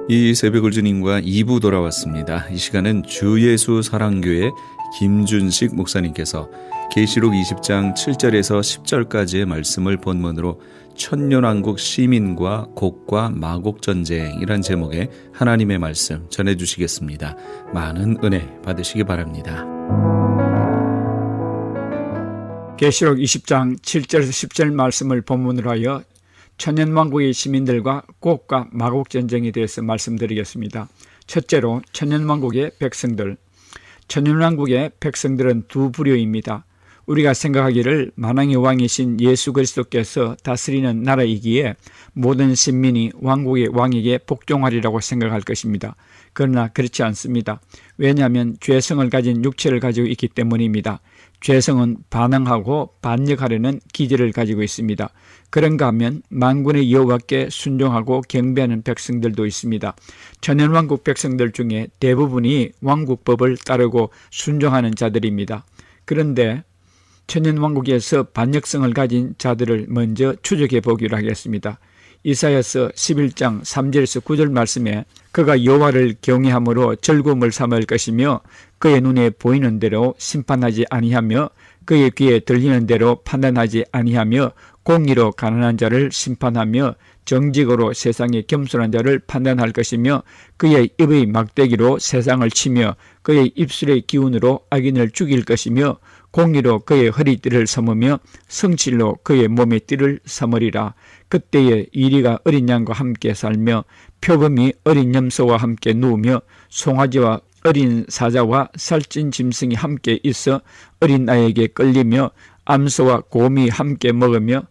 이 새벽을 주님과 2부 돌아왔습니다. 이 시간은 주예수 사랑교회 김준식 목사님께서 계시록 20장 7절에서 10절까지의 말씀을 본문으로 천년왕국 시민과 곡과 마곡 전쟁이란 제목의 하나님의 말씀 전해주시겠습니다. 많은 은혜 받으시기 바랍니다. 계시록 20장 7절에서 10절 말씀을 본문으로 하여 천년왕국의 시민들과 곡과 마곡 전쟁에 대해서 말씀드리겠습니다. 첫째로 천년왕국의 백성들. 천년왕국의 백성들은 두 부류입니다. 우리가 생각하기를 만왕의 왕이신 예수 그리스도께서 다스리는 나라이기에 모든 신민이 왕국의 왕에게 복종하리라고 생각할 것입니다. 그러나 그렇지 않습니다. 왜냐하면 죄성을 가진 육체를 가지고 있기 때문입니다. 죄성은 반항하고 반역하려는 기질을 가지고 있습니다. 그런가 하면 만군의 여호와께 순종하고 경배하는 백성들도 있습니다. 천년왕국 백성들 중에 대부분이 왕국법을 따르고 순종하는 자들입니다. 그런데 천년왕국에서 반역성을 가진 자들을 먼저 추적해 보기로 하겠습니다. 이사야서 11장 3절에서 9절 말씀에 그가 여호와를 경외함으로 즐거움을 삼을 것이며 그의 눈에 보이는 대로 심판하지 아니하며 그의 귀에 들리는 대로 판단하지 아니하며 공의로 가난한 자를 심판하며 정직으로 세상의 겸손한 자를 판단할 것이며 그의 입의 막대기로 세상을 치며 그의 입술의 기운으로 악인을 죽일 것이며 공의로 그의 허리띠를 삼으며 성실로 그의 몸의 띠를 삼으리라. 그때에 이리가 어린 양과 함께 살며 표범이 어린 염소와 함께 누우며 송아지와 어린 사자와 살찐 짐승이 함께 있어 어린 아이에게 끌리며 암소와 곰이 함께 먹으며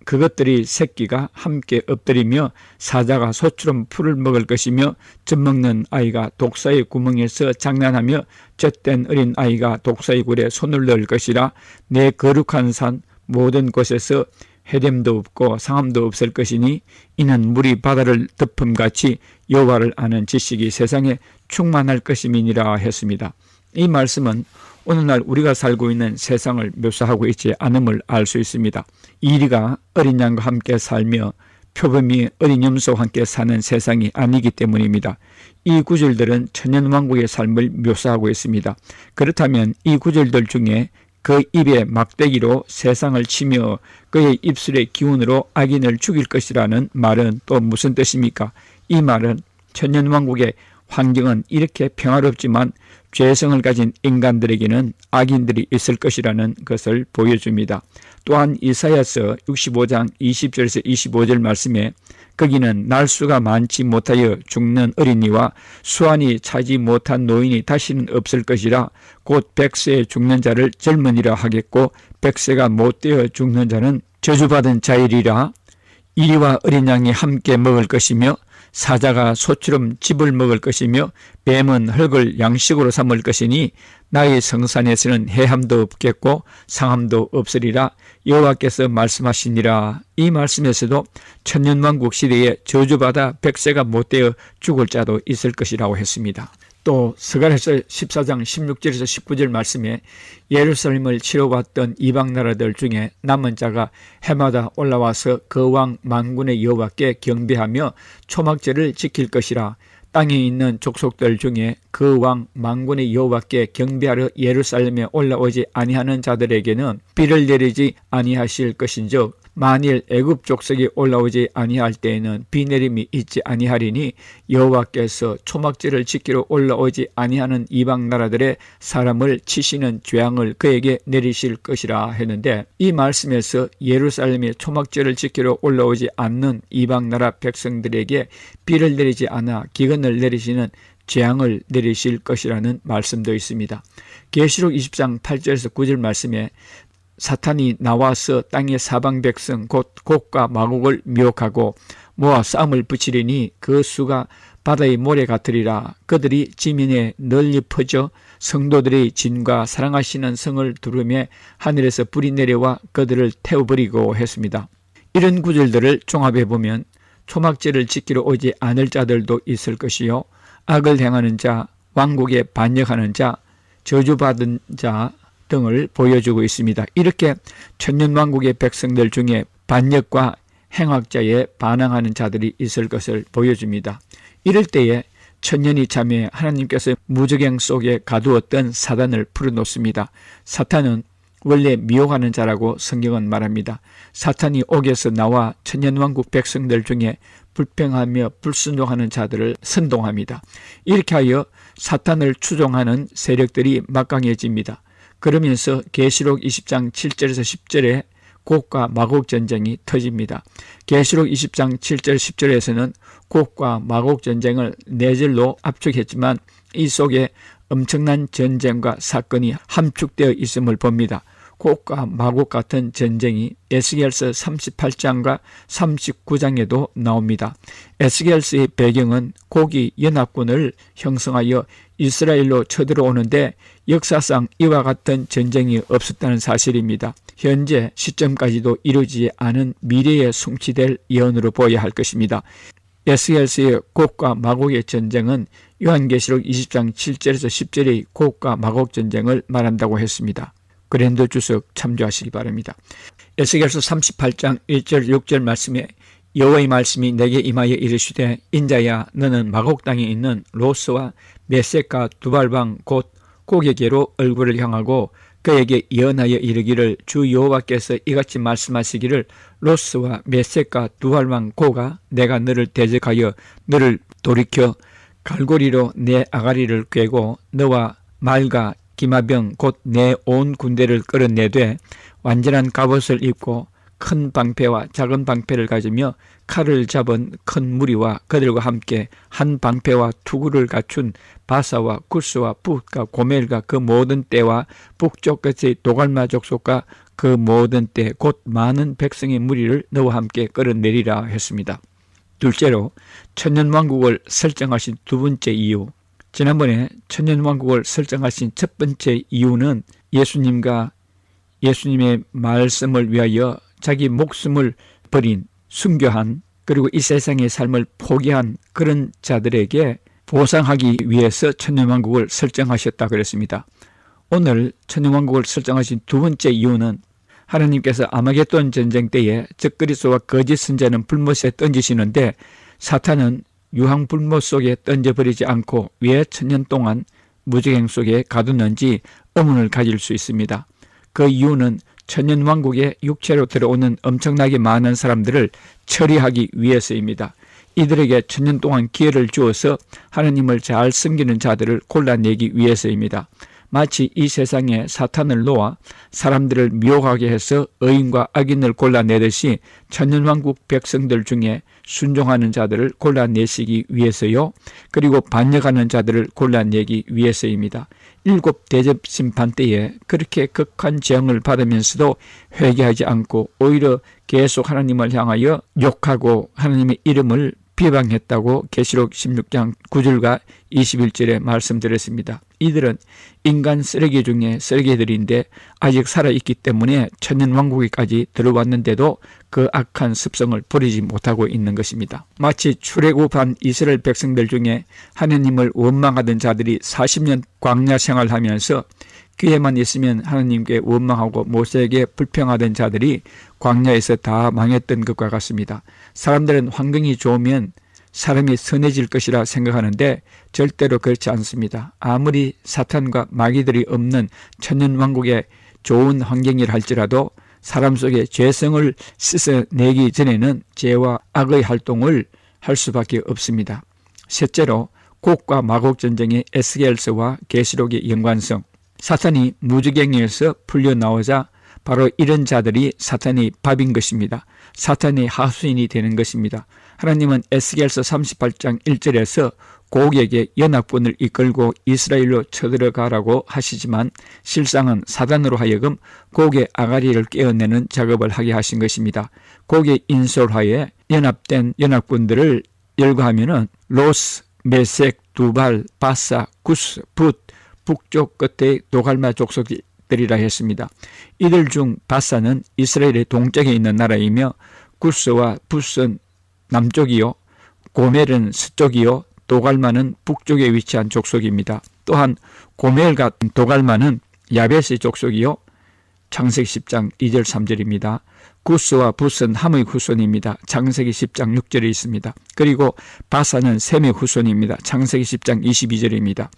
그것들이 새끼가 함께 엎드리며 사자가 소처럼 풀을 먹을 것이며 젖먹는 아이가 독사의 구멍에서 장난하며 젖된 어린 아이가 독사의 굴에 손을 넣을 것이라. 내 거룩한 산 모든 곳에서 해됨도 없고 상함도 없을 것이니 이는 물이 바다를 덮음같이 여호와를 아는 지식이 세상에 충만할 것임이니라 했습니다. 이 말씀은 오늘날 우리가 살고 있는 세상을 묘사하고 있지 않음을 알 수 있습니다. 이리가 어린 양과 함께 살며 표범이 어린 염소와 함께 사는 세상이 아니기 때문입니다. 이 구절들은 천년왕국의 삶을 묘사하고 있습니다. 그렇다면 이 구절들 중에 그 입에 막대기로 세상을 치며 그의 입술의 기운으로 악인을 죽일 것이라는 말은 또 무슨 뜻입니까? 이 말은 천년왕국의 환경은 이렇게 평화롭지만 죄성을 가진 인간들에게는 악인들이 있을 것이라는 것을 보여줍니다. 또한 이사야서 65장 20절에서 25절 말씀에 거기는 날수가 많지 못하여 죽는 어린이와 수완이 차지 못한 노인이 다시는 없을 것이라. 곧 100세에 죽는 자를 젊은이라 하겠고 100세가 못되어 죽는 자는 저주받은 자이리라. 이리와 어린 양이 함께 먹을 것이며 사자가 소처럼 즙을 먹을 것이며 뱀은 흙을 양식으로 삼을 것이니 나의 성산에서는 해함도 없겠고 상함도 없으리라. 여호와께서 말씀하시니라. 이 말씀에서도 천년왕국 시대에 저주받아 100세가 못되어 죽을 자도 있을 것이라고 했습니다. 또 스가랴서 14장 16절에서 19절 말씀에 예루살렘을 치러왔던 이방 나라들 중에 남은 자가 해마다 올라와서 그 왕 만군의 여호와께 경배하며 초막제를 지킬 것이라. 땅에 있는 족속들 중에 그 왕 만군의 여호와께 경배하러 예루살렘에 올라오지 아니하는 자들에게는 비를 내리지 아니하실 것인즉 만일 애굽 족속이 올라오지 아니할 때에는 비 내림이 있지 아니하리니 여호와께서 초막제를 지키러 올라오지 아니하는 이방 나라들의 사람을 치시는 재앙을 그에게 내리실 것이라 했는데, 이 말씀에서 예루살렘에 초막제를 지키러 올라오지 않는 이방 나라 백성들에게 비를 내리지 않아 기근을 내리시는 재앙을 내리실 것이라는 말씀도 있습니다. 계시록 20장 8절에서 9절 말씀에 사탄이 나와서 땅의 사방 백성 곧 곡과 마곡을 미혹하고 모아 싸움을 붙이리니 그 수가 바다의 모래 같으리라. 그들이 지면에 널리 퍼져 성도들의 진과 사랑하시는 성을 두르며 하늘에서 불이 내려와 그들을 태워버리고 했습니다. 이런 구절들을 종합해보면 초막제를 지키러 오지 않을 자들도 있을 것이요, 악을 행하는 자, 왕국에 반역하는 자, 저주받은 자 등을 보여주고 있습니다. 이렇게 천년왕국의 백성들 중에 반역과 행악자에 반항하는 자들이 있을 것을 보여줍니다. 이럴 때에 천년이 참에 하나님께서 무저갱 속에 가두었던 사단을 풀어놓습니다. 사탄은 원래 미혹하는 자라고 성경은 말합니다. 사탄이 옥에서 나와 천년왕국 백성들 중에 불평하며 불순종하는 자들을 선동합니다. 이렇게 하여 사탄을 추종하는 세력들이 막강해집니다. 그러면서 계시록 20장 7절에서 10절에 곡과 마곡 전쟁이 터집니다. 계시록 20장 7절 10절에서는 곡과 마곡 전쟁을 네 절로 압축했지만 이 속에 엄청난 전쟁과 사건이 함축되어 있음을 봅니다. 곡과 마곡 같은 전쟁이 에스겔서 38장과 39장에도 나옵니다. 에스겔서의 배경은 곡이 연합군을 형성하여 이스라엘로 쳐들어오는데 역사상 이와 같은 전쟁이 없었다는 사실입니다. 현재 시점까지도 이루어지지 않은 미래에 성취될 예언으로 보아야 할 것입니다. 에스겔서의 곡과 마곡의 전쟁은 요한계시록 20장 7절에서 10절의 곡과 마곡 전쟁을 말한다고 했습니다. 그랜더 주석 참조하시기 바랍니다. 에스겔서 38장 1절 6절 말씀에 여호와의 말씀이 내게 임하여 이르시되 인자야 너는 마곡 땅에 있는 로스와 메섹과 두발방 곧 곡에게로 얼굴을 향하고 그에게 예언하여 이르기를 주 여호와께서 이같이 말씀하시기를 로스와 메섹과 두발방 고가 내가 너를 대적하여 너를 돌이켜 갈고리로 내 아가리를 꿰고 너와 말과 기마병 곧 내 온 군대를 끌어내되 완전한 갑옷을 입고 큰 방패와 작은 방패를 가지며 칼을 잡은 큰 무리와 그들과 함께 한 방패와 투구를 갖춘 바사와 구스와 붓과 고멜과 그 모든 떼와 북쪽 끝의 도갈마 족속과 그 모든 떼 곧 많은 백성의 무리를 너와 함께 끌어내리라 했습니다. 둘째로 천년왕국을 설정하신 두 번째 이유, 지난번에 천년왕국을 설정하신 첫 번째 이유는 예수님과 예수님의 말씀을 위하여 자기 목숨을 버린 순교한 그리고 이 세상의 삶을 포기한 그런 자들에게 보상하기 위해서 천년왕국을 설정하셨다 그랬습니다. 오늘 천년왕국을 설정하신 두 번째 이유는 하나님께서 아마겟돈 전쟁 때에 적그리스도와 거짓 선자는 불못에 던지시는데 사탄은 유황 불못 속에 던져버리지 않고 왜 천년 동안 무저갱 속에 가두는지 의문을 가질 수 있습니다. 그 이유는 천년왕국에 육체로 들어오는 엄청나게 많은 사람들을 처리하기 위해서입니다. 이들에게 천년 동안 기회를 주어서 하나님을 잘 섬기는 자들을 골라내기 위해서입니다. 마치 이 세상에 사탄을 놓아 사람들을 미혹하게 해서 의인과 악인을 골라내듯이 천년왕국 백성들 중에 순종하는 자들을 골라내시기 위해서요. 그리고 반역하는 자들을 골라내기 위해서입니다. 7 대접 심판 때에 그렇게 극한 재앙을 받으면서도 회개하지 않고 오히려 계속 하나님을 향하여 욕하고 하나님의 이름을 비방했다고 계시록 16장 9절과 21절에 말씀드렸습니다. 이들은 인간 쓰레기 중에 쓰레기들인데 아직 살아있기 때문에 천년왕국에까지 들어왔는데도 그 악한 습성을 버리지 못하고 있는 것입니다. 마치 출애굽한 이스라엘 백성들 중에 하나님을 원망하던 자들이 40년 광야 생활하면서 기회만 있으면 하나님께 원망하고 모세에게 불평하던 자들이 광야에서 다 망했던 것과 같습니다. 사람들은 환경이 좋으면 사람이 선해질 것이라 생각하는데 절대로 그렇지 않습니다. 아무리 사탄과 마귀들이 없는 천년왕국의 좋은 환경이라 할지라도 사람 속에 죄성을 씻어내기 전에는 죄와 악의 활동을 할 수밖에 없습니다. 셋째로 곡과 마곡 전쟁의 에스겔서와 계시록의 연관성. 사탄이 무저갱에서 풀려나오자 바로 이런 자들이 사탄의 밥인 것입니다. 사탄의 하수인이 되는 것입니다. 하나님은 에스겔서 38장 1절에서 곡에게 연합군을 이끌고 이스라엘로 쳐들어가라고 하시지만 실상은 사단으로 하여금 곡의 아가리를 깨어내는 작업을 하게 하신 것입니다. 곡의 인솔하에 연합된 연합군들을 열거하면은 로스, 메섹, 두발, 바사, 구스, 붓, 북쪽 끝에 도갈마 족속들이라 했습니다. 이들 중 바사는 이스라엘의 동쪽에 있는 나라이며 구스와 붓은 남쪽이요 고멜은 서쪽이요 도갈마는 북쪽에 위치한 족속입니다. 또한 고멜 같은 도갈마는 야베스 족속이요 창세기 10장 2절 3절입니다. 구스와 붓은 함의 후손입니다. 창세기 10장 6절에 있습니다. 그리고 바사는 셈의 후손입니다. 창세기 10장 22절입니다.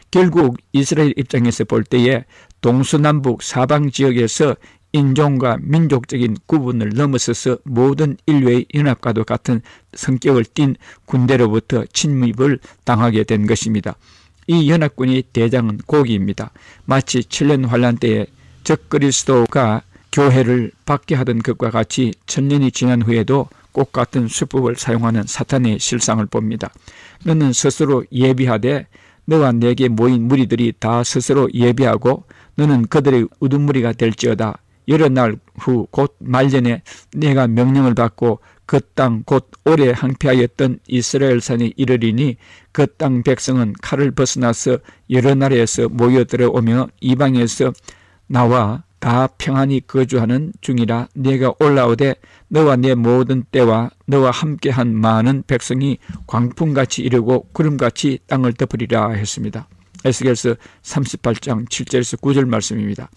결국 이스라엘 입장에서 볼 때에 동서남북 사방 지역에서 인종과 민족적인 구분을 넘어서서 모든 인류의 연합과도 같은 성격을 띤 군대로부터 침입을 당하게 된 것입니다. 이 연합군의 대장은 고기입니다. 마치 7년 환란 때에 적그리스도가 교회를 받게 하던 것과 같이 천년이 지난 후에도 꼭 같은 수법을 사용하는 사탄의 실상을 봅니다. 너는 스스로 예비하되 너와 내게 모인 무리들이 다 스스로 예비하고 너는 그들의 우두머리가 될지어다. 여러 날 후 곧 말년에 내가 명령을 받고 그 땅 곧 오래 항폐하였던 이스라엘 산에 이르리니 그 땅 백성은 칼을 벗어나서 여러 나라에서 모여들어오며 이방에서 나와 다 평안히 거주하는 중이라. 내가 올라오되 너와 내 모든 때와 너와 함께한 많은 백성이 광풍같이 이르고 구름같이 땅을 덮으리라 했습니다. 에스겔서 38장 7절에서 9절 말씀입니다.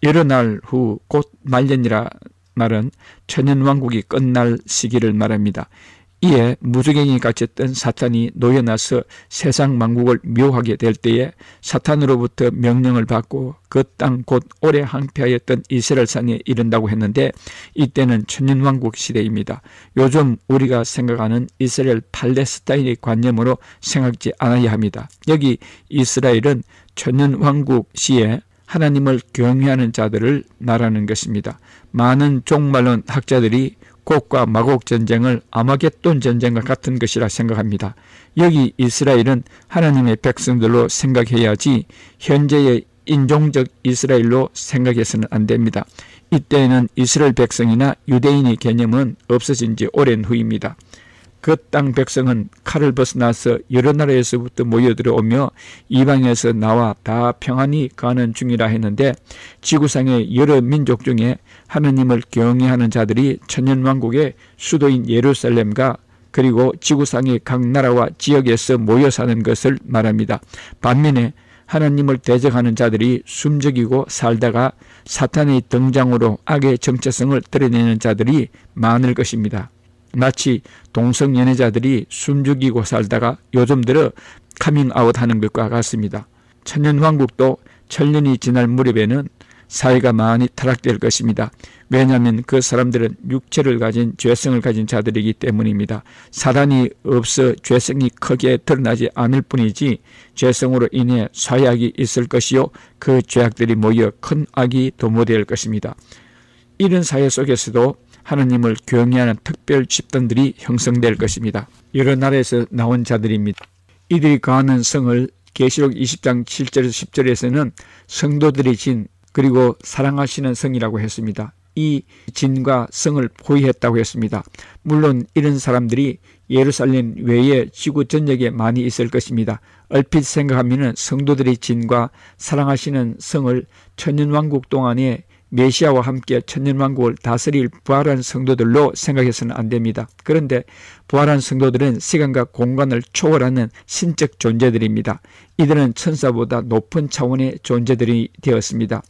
여러 날 후 곧 말년이라 말은 천년왕국이 끝날 시기를 말합니다. 이에 무주갱이 갇혔던 사탄이 놓여나서 세상 만국을 묘하게 될 때에 사탄으로부터 명령을 받고 그 땅 곧 오래 항폐하였던 이스라엘 산에 이른다고 했는데 이때는 천년왕국 시대입니다. 요즘 우리가 생각하는 이스라엘 팔레스타인의 관념으로 생각지 않아야 합니다. 여기 이스라엘은 천년왕국 시에 하나님을 경외하는 자들을 말하는 것입니다. 많은 종말론 학자들이 곡과 마곡 전쟁을 아마겟돈 전쟁과 같은 것이라 생각합니다. 여기 이스라엘은 하나님의 백성들로 생각해야지 현재의 인종적 이스라엘로 생각해서는 안 됩니다. 이때는 이스라엘 백성이나 유대인의 개념은 없어진 지 오랜 후입니다. 그 땅 백성은 칼을 벗어나서 여러 나라에서부터 모여들어오며 이방에서 나와 다 평안히 가는 중이라 했는데 지구상의 여러 민족 중에 하느님을 경외하는 자들이 천년왕국의 수도인 예루살렘과 그리고 지구상의 각 나라와 지역에서 모여 사는 것을 말합니다. 반면에 하나님을 대적하는 자들이 숨죽이고 살다가 사탄의 등장으로 악의 정체성을 드러내는 자들이 많을 것입니다. 마치 동성연애자들이 숨죽이고 살다가 요즘 들어 카밍아웃하는 것과 같습니다. 천년왕국도 천년이 지날 무렵에는 사회가 많이 타락될 것입니다. 왜냐하면 그 사람들은 육체를 가진 죄성을 가진 자들이기 때문입니다. 사단이 없어 죄성이 크게 드러나지 않을 뿐이지 죄성으로 인해 사약이 있을 것이요 그 죄악들이 모여 큰 악이 도모될 것입니다. 이런 사회 속에서도 하나님을 경외하는 특별 집단들이 형성될 것입니다. 여러 나라에서 나온 자들입니다. 이들이 거하는 성을 계시록 20장 7절에서 10절에서는 성도들이 진 그리고 사랑하시는 성이라고 했습니다. 이 진과 성을 포위했다고 했습니다. 물론 이런 사람들이 예루살렘 외에 지구 전역에 많이 있을 것입니다. 얼핏 생각하면 성도들이 진과 사랑하시는 성을 천년왕국 동안에 메시아와 함께 천년왕국을 다스릴 부활한 성도들로 생각해서는 안 됩니다. 그런데 부활한 성도들은 시간과 공간을 초월하는 신적 존재들입니다. 이들은 천사보다 높은 차원의 존재들이 되었습니다.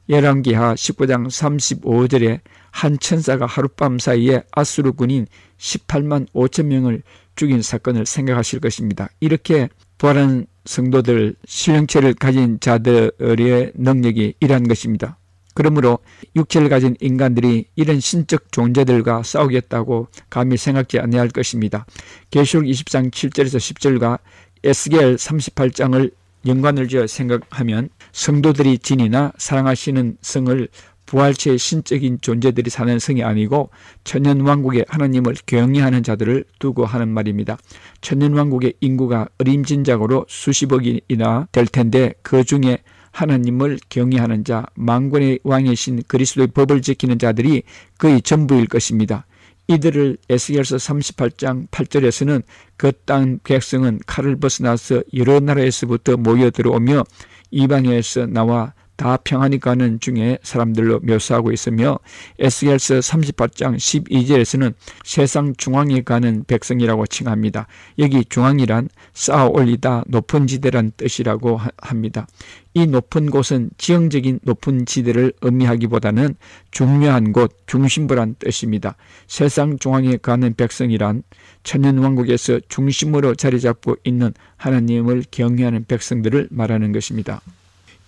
열왕기하 19장 35절에 한 천사가 하룻밤 사이에 아수르 군인 18만 5천 명을 죽인 사건을 생각하실 것입니다. 이렇게 부활한 성도들, 신령체를 가진 자들의 능력이 이러한 것입니다. 그러므로 육체를 가진 인간들이 이런 신적 존재들과 싸우겠다고 감히 생각지 않아야 할 것입니다. 계시록 20장 7절에서 10절과 에스겔 38장을 연관을 지어 생각하면 성도들이 진이나 사랑하시는 성을 부활체의 신적인 존재들이 사는 성이 아니고 천년왕국의 하나님을 경외하는 자들을 두고 하는 말입니다. 천년왕국의 인구가 어림짐작으로 수십억이나 될 텐데 그 중에 하나님을 경외하는 자, 만군의 왕이신 그리스도의 법을 지키는 자들이 거의 전부일 것입니다. 이들을 에스겔서 38장 8절에서는 그 땅 백성은 칼을 벗어나서 여러 나라에서부터 모여 들어오며 이방에서 나와 다 평안히 가는 중에 사람들로 묘사하고 있으며 에스겔서 38장 12절에서는 세상 중앙에 가는 백성이라고 칭합니다. 여기 중앙이란 쌓아 올리다 높은 지대란 뜻이라고 합니다. 이 높은 곳은 지형적인 높은 지대를 의미하기보다는 중요한 곳, 중심부란 뜻입니다. 세상 중앙에 가는 백성이란 천년왕국에서 중심으로 자리 잡고 있는 하나님을 경외하는 백성들을 말하는 것입니다.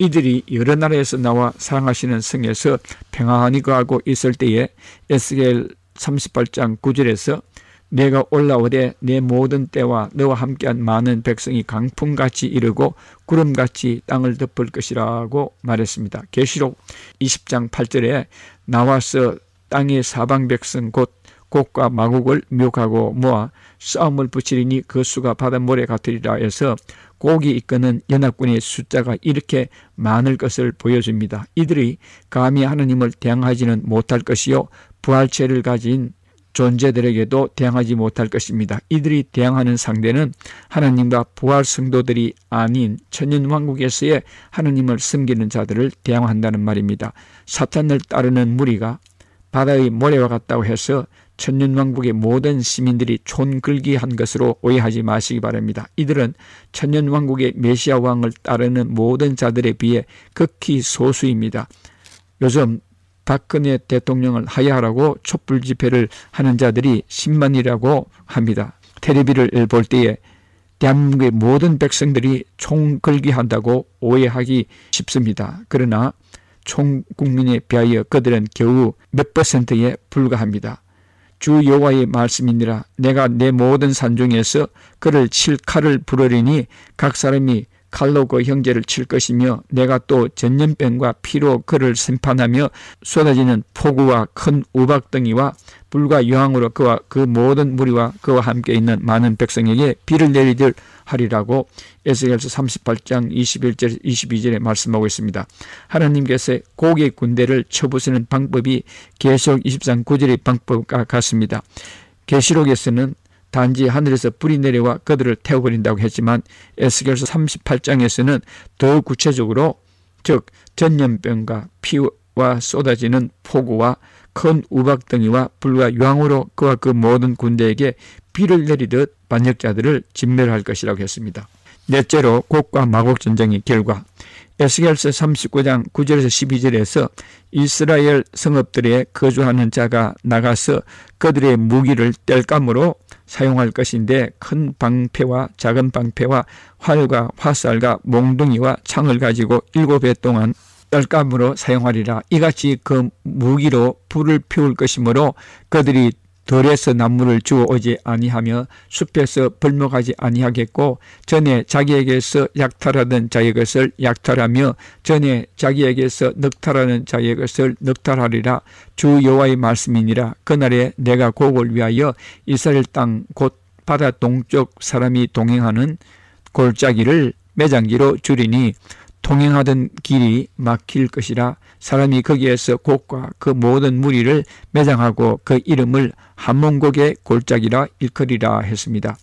이들이 여러 나라에서 나와 사랑하시는 성에서 평안히 거하고 있을 때에 에스겔 38장 9절에서 내가 올라오되 내 모든 때와 너와 함께한 많은 백성이 강풍같이 이르고 구름같이 땅을 덮을 것이라고 말했습니다. 계시록 20장 8절에 나와서 땅의 사방 백성 곧 곡과 마곡을 묘하고 모아 싸움을 붙이리니 그 수가 바닷모래 같으리라 해서 곡이 이끄는 연합군의 숫자가 이렇게 많을 것을 보여줍니다. 이들이 감히 하나님을 대항하지는 못할 것이요 부활체를 가진 존재들에게도 대항하지 못할 것입니다. 이들이 대항하는 상대는 하나님과 부활 성도들이 아닌 천년왕국에서의 하나님을 섬기는 자들을 대항한다는 말입니다. 사탄을 따르는 무리가 바다의 모래와 같다고 해서 천년왕국의 모든 시민들이 촌글기한 것으로 오해하지 마시기 바랍니다. 이들은 천년왕국의 메시아 왕을 따르는 모든 자들에 비해 극히 소수입니다. 요즘 박근혜 대통령을 하야하라고 촛불 집회를 하는 자들이 10만이라고 합니다. 텔레비를 볼 때에 대한민국의 모든 백성들이 총글기한다고 오해하기 쉽습니다. 그러나 총 국민에 비하여 그들은 겨우 몇 %에 불과합니다. 주 여호와의 말씀이니라. 내가 내 모든 산중에서 그를 칠 칼을 부르리니 각 사람이 칼로 그 형제를 칠 것이며 내가 또 전염병과 피로 그를 심판하며 쏟아지는 폭우와 큰 우박덩이와 불과 유황으로 그와 그 모든 무리와 그와 함께 있는 많은 백성에게 비를 내리들 하리라고 에스겔서 38장 21절 22절에 말씀하고 있습니다. 하나님께서 고기의 군대를 쳐부수는 방법이 계시록 23장 9절의 방법과 같습니다. 계시록에서는 단지 하늘에서 불이 내려와 그들을 태워버린다고 했지만 에스겔서 38장에서는 더 구체적으로 즉 전염병과 피와 쏟아지는 폭우와 큰 우박덩이와 불과 유황으로 그와 그 모든 군대에게 비를 내리듯 반역자들을 진멸할 것이라고 했습니다. 넷째로 곡과 마곡 전쟁의 결과 에스겔서 39장 9절에서 12절에서 이스라엘 성읍들에 거주하는 자가 나가서 그들의 무기를 땔감으로 사용할 것인데 큰 방패와 작은 방패와 활과 화살과 몽둥이와 창을 가지고 7해 동안 땔감으로 사용하리라. 이같이 그 무기로 불을 피울 것이므로 그들이 들에서 나무를 주워 오지 아니하며 숲에서 벌목하지 아니하겠고 전에 자기에게서 약탈하던 자의 것을 약탈하며 전에 자기에게서 넉탈하는 자의 것을 넉탈하리라. 주 여호와의 말씀이니라. 그날에 내가 곡을 위하여 이스라엘 땅 곧 바다 동쪽 사람이 동행하는 골짜기를 매장지로 주리니 통행하던 길이 막힐 것이라. 사람이 거기에서 곡과 그 모든 무리를 매장하고 그 이름을 한문곡의 골짜기라 일컬이라 했습니다.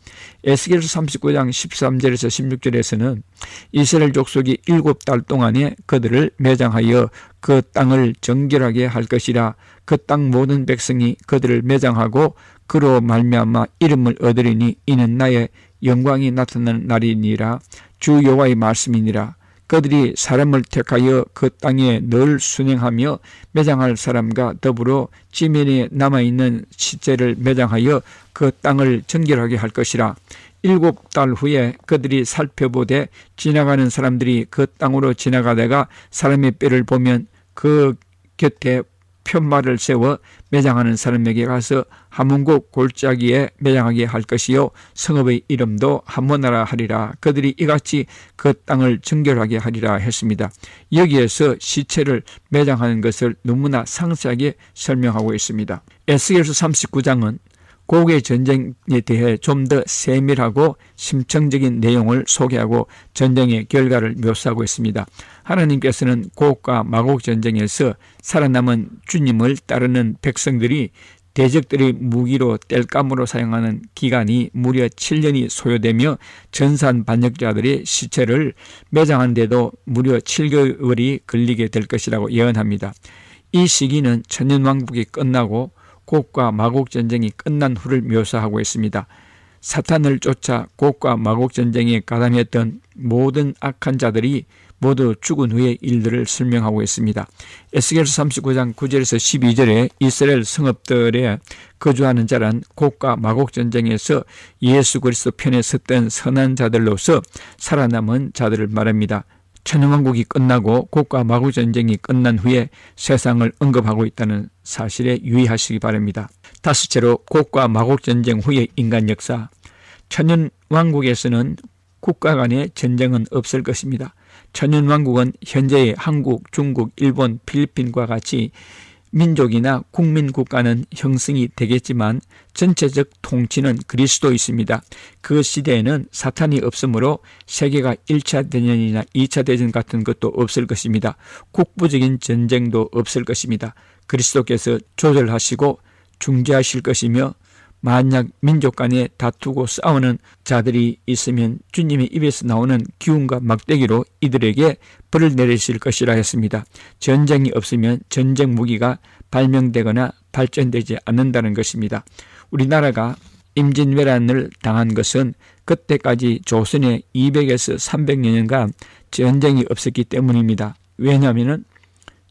에스겔서 39장 13절에서 16절에서는 이스라엘 족속이 7달 동안에 그들을 매장하여 그 땅을 정결하게 할 것이라. 그 땅 모든 백성이 그들을 매장하고 그로 말미암아 이름을 얻으리니 이는 나의 영광이 나타나는 날이니라. 주 여호와의 말씀이니라. 그들이 사람을 택하여 그 땅에 늘 순행하며 매장할 사람과 더불어 지면에 남아있는 시체를 매장하여 그 땅을 정결하게 할 것이라. 7달 후에 그들이 살펴보되 지나가는 사람들이 그 땅으로 지나가다가 사람의 뼈를 보면 그 곁에 편말을 세워 매장하는 사람에게 가서 하문곡 골짜기에 매장하게 할 것이요 성읍의 이름도 한문나라 하리라. 그들이 이같이 그 땅을 정결하게 하리라 했습니다. 여기에서 시체를 매장하는 것을 너무나 상세하게 설명하고 있습니다. 에스겔서 39장은 곡의 전쟁에 대해 좀 더 세밀하고 심층적인 내용을 소개하고 전쟁의 결과를 묘사하고 있습니다. 하나님께서는 곡과 마곡 전쟁에서 살아남은 주님을 따르는 백성들이 대적들이 무기로 땔감으로 사용하는 기간이 무려 7년이 소요되며 전산 반역자들의 시체를 매장하는데도 무려 7개월이 걸리게 될 것이라고 예언합니다. 이 시기는 천년왕국이 끝나고 곡과 마곡 전쟁이 끝난 후를 묘사하고 있습니다. 사탄을 쫓아 곡과 마곡 전쟁에 가담했던 모든 악한 자들이 모두 죽은 후의 일들을 설명하고 있습니다. 에스겔서 39장 9절에서 12절에 이스라엘 성읍들에 거주하는 자란 곡과 마곡 전쟁에서 예수 그리스도 편에 섰던 선한 자들로서 살아남은 자들을 말합니다. 천년왕국이 끝나고 곡과 마곡 전쟁이 끝난 후에 세상을 언급하고 있다는 사실에 유의하시기 바랍니다. 다섯째로 곡과 마곡 전쟁 후의 인간 역사. 천년왕국에서는 국가 간의 전쟁은 없을 것입니다. 천년왕국은 현재의 한국, 중국, 일본, 필리핀과 같이 민족이나 국민국가는 형성이 되겠지만 전체적 통치는 그리스도이십니다. 그 시대에는 사탄이 없으므로 세계가 1차 대전이나 2차 대전 같은 것도 없을 것입니다. 국부적인 전쟁도 없을 것입니다. 그리스도께서 조절하시고 중재하실 것이며 만약 민족 간에 다투고 싸우는 자들이 있으면 주님의 입에서 나오는 기운과 막대기로 이들에게 벌을 내리실 것이라 했습니다. 전쟁이 없으면 전쟁 무기가 발명되거나 발전되지 않는다는 것입니다. 우리나라가 임진왜란을 당한 것은 그때까지 조선에 200에서 300년간 전쟁이 없었기 때문입니다. 왜냐하면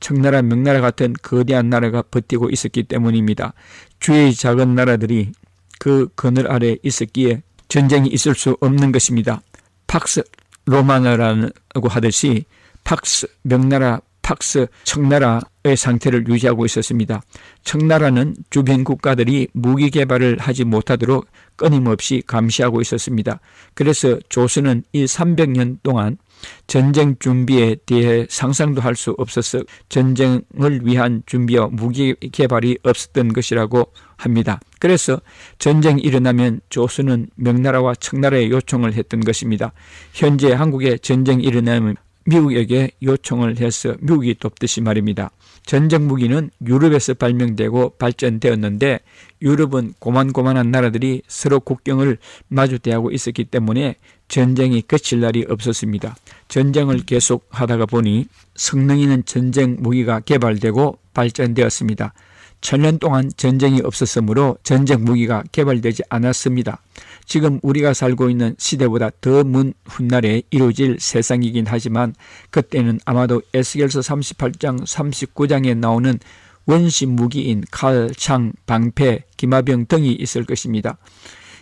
청나라, 명나라 같은 거대한 나라가 버티고 있었기 때문입니다. 주의 작은 나라들이 그 그늘 아래 있었기에 전쟁이 있을 수 없는 것입니다. 팍스 로마나라고 하듯이 팍스 명나라, 팍스 청나라의 상태를 유지하고 있었습니다. 청나라는 주변 국가들이 무기 개발을 하지 못하도록 끊임없이 감시하고 있었습니다. 그래서 조선은 이 300년 동안 전쟁 준비에 대해 상상도 할 수 없어서 전쟁을 위한 준비와 무기 개발이 없었던 것이라고 합니다. 그래서 전쟁이 일어나면 조선은 명나라와 청나라에 요청을 했던 것입니다. 현재 한국에 전쟁이 일어나면 미국에게 요청을 해서 미국이 돕듯이 말입니다. 전쟁 무기는 유럽에서 발명되고 발전되었는데 유럽은 고만고만한 나라들이 서로 국경을 마주대하고 있었기 때문에 전쟁이 그칠 날이 없었습니다. 전쟁을 계속 하다가 보니 성능 있는 전쟁 무기가 개발되고 발전되었습니다. 1000년 동안 전쟁이 없었으므로 전쟁 무기가 개발되지 않았습니다. 지금 우리가 살고 있는 시대보다 더 먼 훗날에 이루어질 세상이긴 하지만 그때는 아마도 에스겔서 38장 39장에 나오는 원시 무기인 칼, 창, 방패, 기마병 등이 있을 것입니다.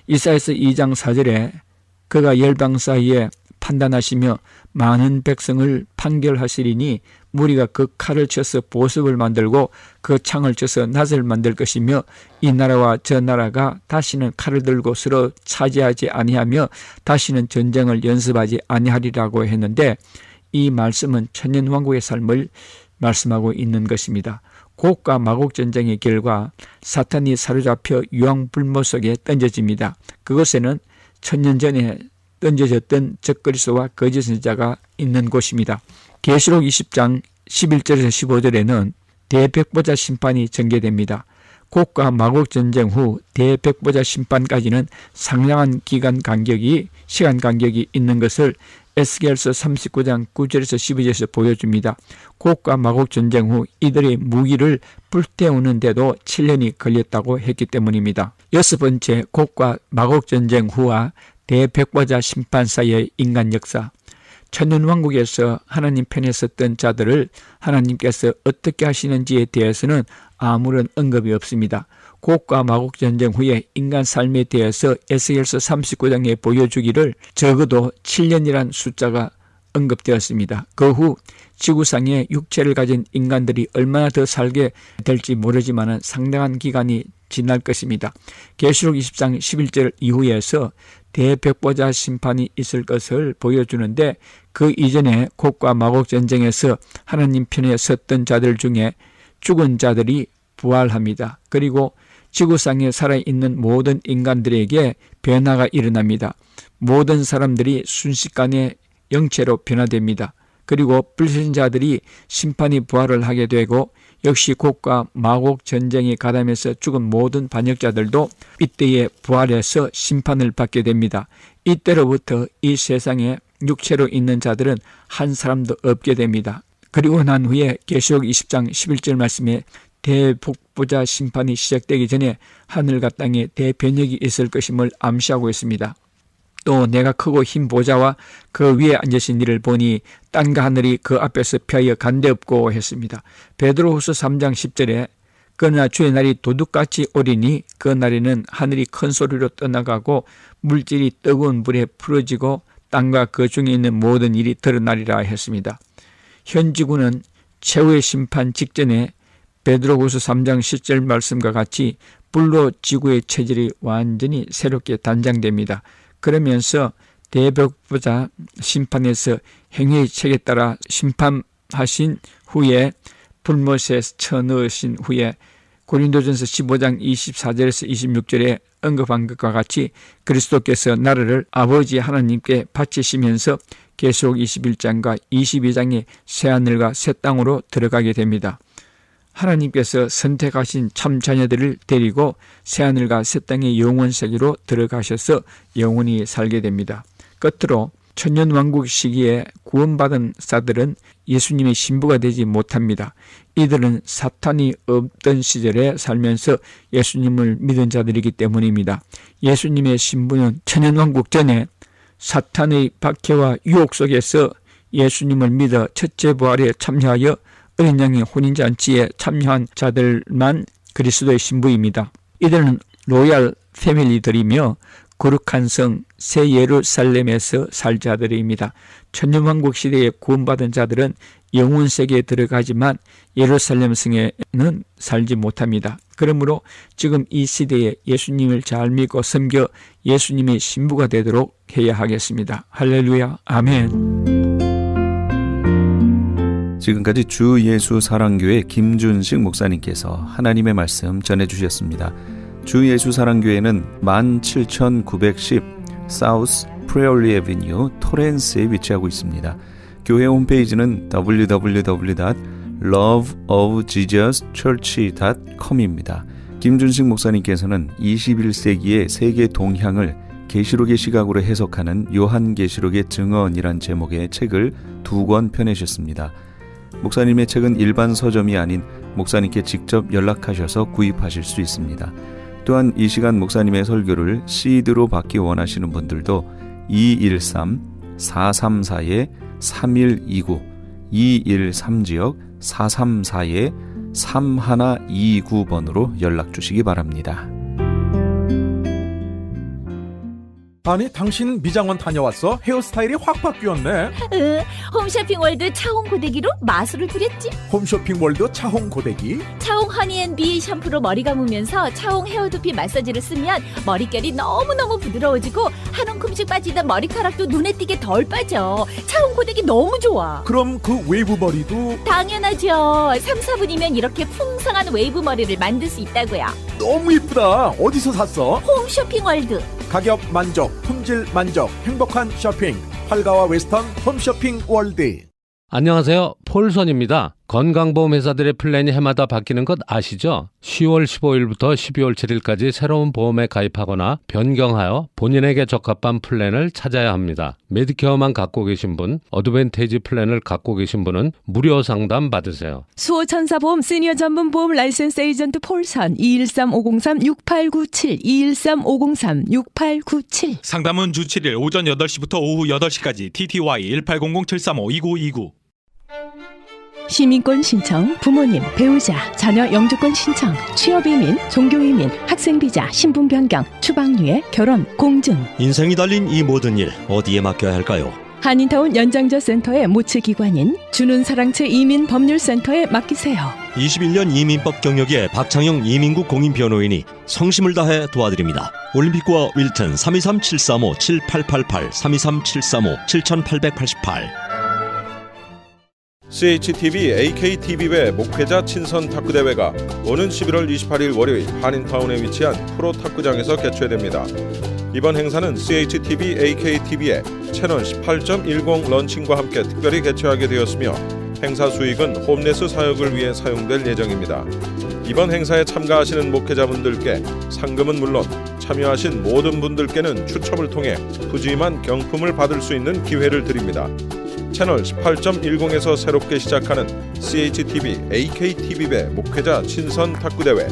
이사야서 2장 4절에 그가 열방 사이에 판단하시며 많은 백성을 판결하시리니 무리가 그 칼을 쳐서 보습을 만들고 그 창을 쳐서 낫을 만들 것이며 이 나라와 저 나라가 다시는 칼을 들고 서로 차지하지 아니하며 다시는 전쟁을 연습하지 아니하리라고 했는데 이 말씀은 천년왕국의 삶을 말씀하고 있는 것입니다. 곡과 마곡 전쟁의 결과 사탄이 사로잡혀 유황불모 속에 던져집니다. 그것에는 1000년 전에 던져졌던 적그리스도와 거짓 선지자가 있는 곳입니다. 계시록 20장 11절에서 15절에는 대백보자 심판이 전개됩니다. 곡과 마곡 전쟁 후 대백보자 심판까지는 상당한 시간 간격이 있는 것을 에스겔서 39장 9절에서 12절에서 보여줍니다. 곡과 마곡 전쟁 후 이들의 무기를 불태우는데도 7년이 걸렸다고 했기 때문입니다. 여섯 번째, 곡과 마곡 전쟁 후와 대백보자 심판 사이의 인간 역사. 천년왕국에서 하나님 편에 섰던 자들을 하나님께서 어떻게 하시는지에 대해서는 아무런 언급이 없습니다. 곡과 마곡 전쟁 후에 인간 삶에 대해서 에스겔서 39장에 보여주기를 적어도 7년이란 숫자가 언급되었습니다. 그 후 지구상에 육체를 가진 인간들이 얼마나 더 살게 될지 모르지만 상당한 기간이 지날 것입니다. 계시록 20장 11절 이후에서 대백보자 심판이 있을 것을 보여주는데 그 이전에 곡과 마곡 전쟁에서 하나님 편에 섰던 자들 중에 죽은 자들이 부활합니다. 그리고 지구상에 살아있는 모든 인간들에게 변화가 일어납니다. 모든 사람들이 순식간에 영체로 변화됩니다. 그리고 불신자들이 심판이 부활을 하게 되고 역시 곡과 마곡 전쟁에 가담해서 죽은 모든 반역자들도 이때에 부활해서 심판을 받게 됩니다. 이때로부터 이 세상에 육체로 있는 자들은 한 사람도 없게 됩니다. 그리고 난 후에 계시록 20장 11절 말씀에 대복부자 심판이 시작되기 전에 하늘과 땅에 대변혁이 있을 것임을 암시하고 있습니다. 또 내가 크고 흰 보좌와 그 위에 앉으신 이를 보니 땅과 하늘이 그 앞에서 펴여 간데없고 했습니다. 베드로후서 3장 10절에 그러나 주의 날이 도둑같이 오리니 그 날에는 하늘이 큰 소리로 떠나가고 물질이 뜨거운 불에 풀어지고 땅과 그 중에 있는 모든 일이 드러나리라 했습니다. 현 지구는 최후의 심판 직전에 베드로후서 3장 10절 말씀과 같이 불로 지구의 체질이 완전히 새롭게 단장됩니다. 그러면서 대복부자 심판에서 행위의 책에 따라 심판하신 후에 불못에 쳐넣으신 후에 고린도전서 15장 24절에서 26절에 언급한 것과 같이 그리스도께서 나라를 아버지 하나님께 바치시면서 계시록 21장과 22장의 새하늘과 새 땅으로 들어가게 됩니다. 하나님께서 선택하신 참 자녀들을 데리고 새하늘과 새 땅의 영원 세계로 들어가셔서 영원히 살게 됩니다. 끝으로 천년왕국 시기에 구원받은 자들은 예수님의 신부가 되지 못합니다. 이들은 사탄이 없던 시절에 살면서 예수님을 믿은 자들이기 때문입니다. 예수님의 신부는 천년왕국 전에 사탄의 박해와 유혹 속에서 예수님을 믿어 첫째 부활에 참여하여 어린 양의 혼인잔치에 참여한 자들만 그리스도의 신부입니다. 이들은 로얄 패밀리들이며 거룩한 성 새 예루살렘에서 살 자들입니다. 천년왕국 시대에 구원받은 자들은 영원 세계에 들어가지만 예루살렘 성에는 살지 못합니다. 그러므로 지금 이 시대에 예수님을 잘 믿고 섬겨 예수님의 신부가 되도록 해야 하겠습니다. 할렐루야, 아멘. 지금까지 주 예수 사랑교회 김준식 목사님께서 하나님의 말씀 전해주셨습니다. 주 예수 사랑교회는 17910 사우스 프레올리 애비뉴 토렌스에 위치하고 있습니다. 교회 홈페이지는 www.loveofjesuschurch.com입니다. 김준식 목사님께서는 21세기의 세계 동향을 계시록의 시각으로 해석하는 요한계시록의 증언이란 제목의 책을 2권 펴내셨습니다. 목사님의 책은 일반 서점이 아닌 목사님께 직접 연락하셔서 구입하실 수 있습니다. 또한 이 시간 목사님의 설교를 CD로 받기 원하시는 분들도 213-434-3129 213지역 434-3129번으로 연락 주시기 바랍니다. 아니 당신 미장원 다녀왔어? 헤어스타일이 확 바뀌었네. 홈쇼핑월드 차홍 고데기로 마술을 부렸지. 홈쇼핑월드 차홍 고데기. 차홍 허니앤비 샴푸로 머리 감으면서 차홍 헤어두피 마사지를 쓰면 머릿결이 너무너무 부드러워지고 한 움큼씩 빠지던 머리카락도 눈에 띄게 덜 빠져. 차홍 고데기 너무 좋아. 그럼 그 웨이브 머리도 당연하죠. 3-4분이면 이렇게 풍성한 웨이브 머리를 만들 수 있다고요. 너무 이쁘다. 어디서 샀어? 홈쇼핑월드. 가격 만족, 품질 만족, 행복한 쇼핑. 팔가와 웨스턴 홈쇼핑 월드. 안녕하세요. 폴선입니다. 건강보험 회사들의 플랜이 해마다 바뀌는 것 아시죠? 10월 15일부터 12월 7일까지 새로운 보험에 가입하거나 변경하여 본인에게 적합한 플랜을 찾아야 합니다. 메디케어만 갖고 계신 분, 어드밴테이지 플랜을 갖고 계신 분은 무료 상담 받으세요. 수호천사보험 시니어 전문 보험 라이센스 에이전트 폴선 213-503-6897 213-503-6897 상담은 주 7일 오전 8시부터 오후 8시까지 TTY 1800-735-2929. 시민권 신청, 부모님, 배우자, 자녀 영주권 신청, 취업이민, 종교이민, 학생비자, 신분 변경, 추방유예, 결혼, 공증. 인생이 달린 이 모든 일 어디에 맡겨야 할까요? 한인타운 연장자 센터의 모츠기관인 주는사랑채 이민법률센터에 맡기세요. 21년 이민법 경력의 박창영 이민국 공인변호인이 성심을 다해 도와드립니다. 올림픽과 윌튼 323-735-7888 323-735-7888. CHTV AKTV배 목회자 친선 탁구대회가 오는 11월 28일 월요일 한인타운에 위치한 프로 탁구장에서 개최됩니다. 이번 행사는 CHTV AKTV의 채널 18.10 런칭과 함께 특별히 개최하게 되었으며 행사 수익은 홈레스 사역을 위해 사용될 예정입니다. 이번 행사에 참가하시는 목회자분들께 상금은 물론 참여하신 모든 분들께는 추첨을 통해 푸짐한 경품을 받을 수 있는 기회를 드립니다. 채널 18.10에서 새롭게 시작하는 CHTV, AKTV배 목회자 친선 탁구대회,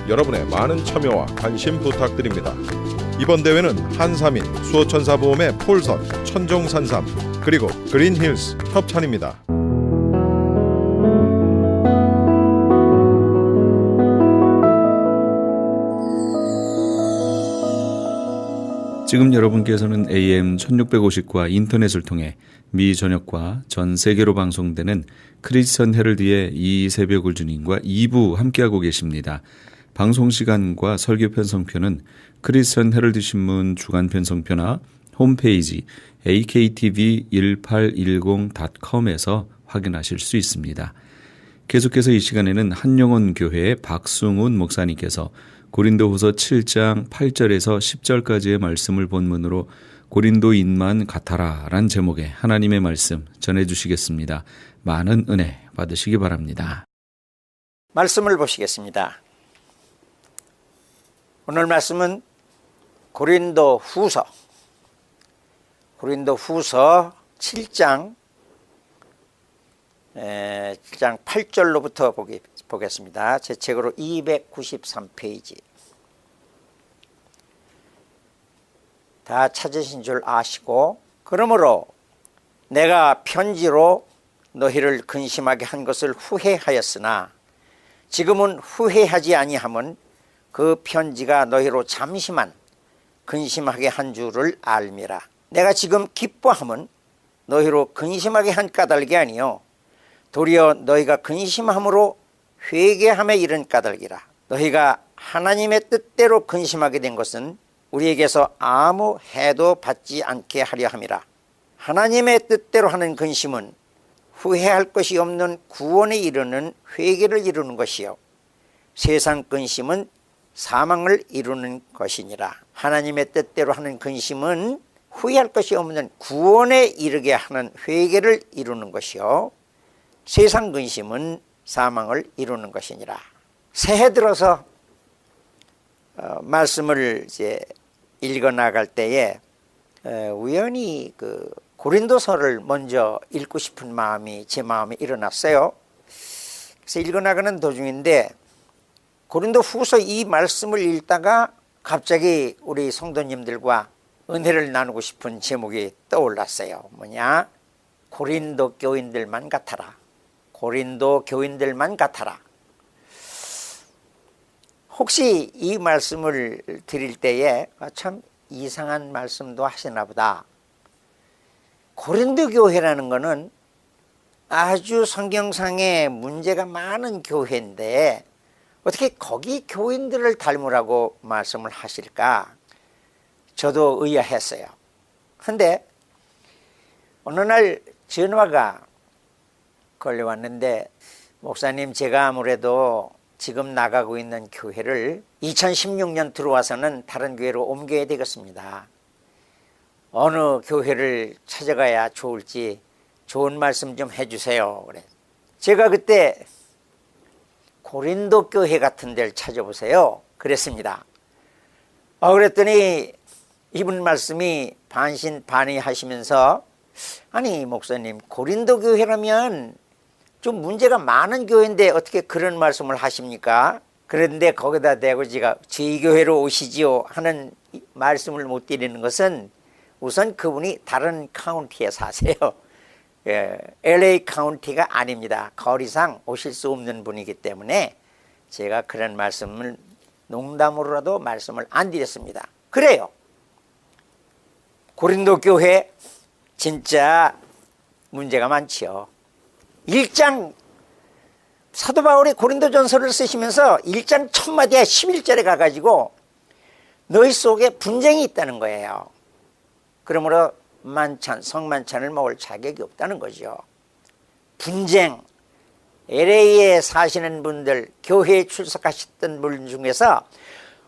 여러분의 많은 참여와 관심 부탁드립니다. 이번 대회는 한삼인, 수호천사보험의 폴선, 천종산삼, 그리고 그린힐스 협찬입니다. 지금 여러분께서는 AM 1650과 인터넷을 통해 미 전역과 전 세계로 방송되는 크리스천 헤럴드의 이 새벽을 주님과 2부 함께하고 계십니다. 방송 시간과 설교 편성표는 크리스천 헤럴드 신문 주간 편성표나 홈페이지 aktv1810.com에서 확인하실 수 있습니다. 계속해서 이 시간에는 한영원 교회의 박승훈 목사님께서 고린도후서 7장 8절에서 10절까지의 말씀을 본문으로 고린도인만 같아라 란 제목의 하나님의 말씀 전해주시겠습니다. 많은 은혜 받으시기 바랍니다. 말씀을 보시겠습니다. 오늘 말씀은 고린도후서 7장 8절로부터 보겠습니다. 제 책으로 293페이지. 다 찾으신 줄 아시고, 그러므로 내가 편지로 너희를 근심하게 한 것을 후회하였으나 지금은 후회하지 아니함은 그 편지가 너희로 잠시만 근심하게 한 줄을 알미라. 내가 지금 기뻐함은 너희로 근심하게 한 까닭이 아니요 도리어 너희가 근심함으로 회개함에 이른 까닭이라. 너희가 하나님의 뜻대로 근심하게 된 것은 우리에게서 아무 해도 받지 않게 하려 함이라. 하나님의 뜻대로 하는 근심은 후회할 것이 없는 구원에 이르는 회개를 이루는 것이요 세상 근심은 사망을 이루는 것이니라. 하나님의 뜻대로 하는 근심은 후회할 것이 없는 구원에 이르게 하는 회개를 이루는 것이요 세상 근심은 사망을 이루는 것이니라. 새해 들어서 말씀을 이제 읽어 나갈 때에 우연히 그 고린도서를 먼저 읽고 싶은 마음이 제 마음에 일어났어요. 그래서 읽어 나가는 도중인데 고린도후서 이 말씀을 읽다가 갑자기 우리 성도님들과 은혜를 나누고 싶은 제목이 떠올랐어요. 뭐냐? 고린도 교인들만 같아라. 고린도 교인들만 같아라. 혹시 이 말씀을 드릴 때에 참 이상한 말씀도 하시나 보다. 고린도 교회라는 것은 아주 성경상에 문제가 많은 교회인데 어떻게 거기 교인들을 닮으라고 말씀을 하실까? 저도 의아했어요. 그런데 어느 날 전화가 걸려왔는데, 목사님, 제가 아무래도 지금 나가고 있는 교회를 2016년 들어와서는 다른 교회로 옮겨야 되겠습니다. 어느 교회를 찾아가야 좋을지 좋은 말씀 좀 해주세요. 그래. 제가 그때 고린도 교회 같은 데를 찾아보세요 그랬습니다. 그랬더니 이분 말씀이 반신반의하시면서, 아니 목사님, 고린도 교회라면 좀 문제가 많은 교회인데 어떻게 그런 말씀을 하십니까? 그런데 거기다 대고 제가 저희 교회로 오시지요 하는 말씀을 못 드리는 것은 우선 그분이 다른 카운티에 사세요. LA 카운티가 아닙니다. 거리상 오실 수 없는 분이기 때문에 제가 그런 말씀을 농담으로라도 말씀을 안 드렸습니다. 그래요. 고린도 교회 진짜 문제가 많지요. 1장 사도 바울이 고린도전서를 쓰시면서 1장 첫 마디에 11절에 가가지고 너희 속에 분쟁이 있다는 거예요. 그러므로 성만찬을 먹을 자격이 없다는 거죠. 분쟁. LA에 사시는 분들, 교회에 출석하셨던 분 중에서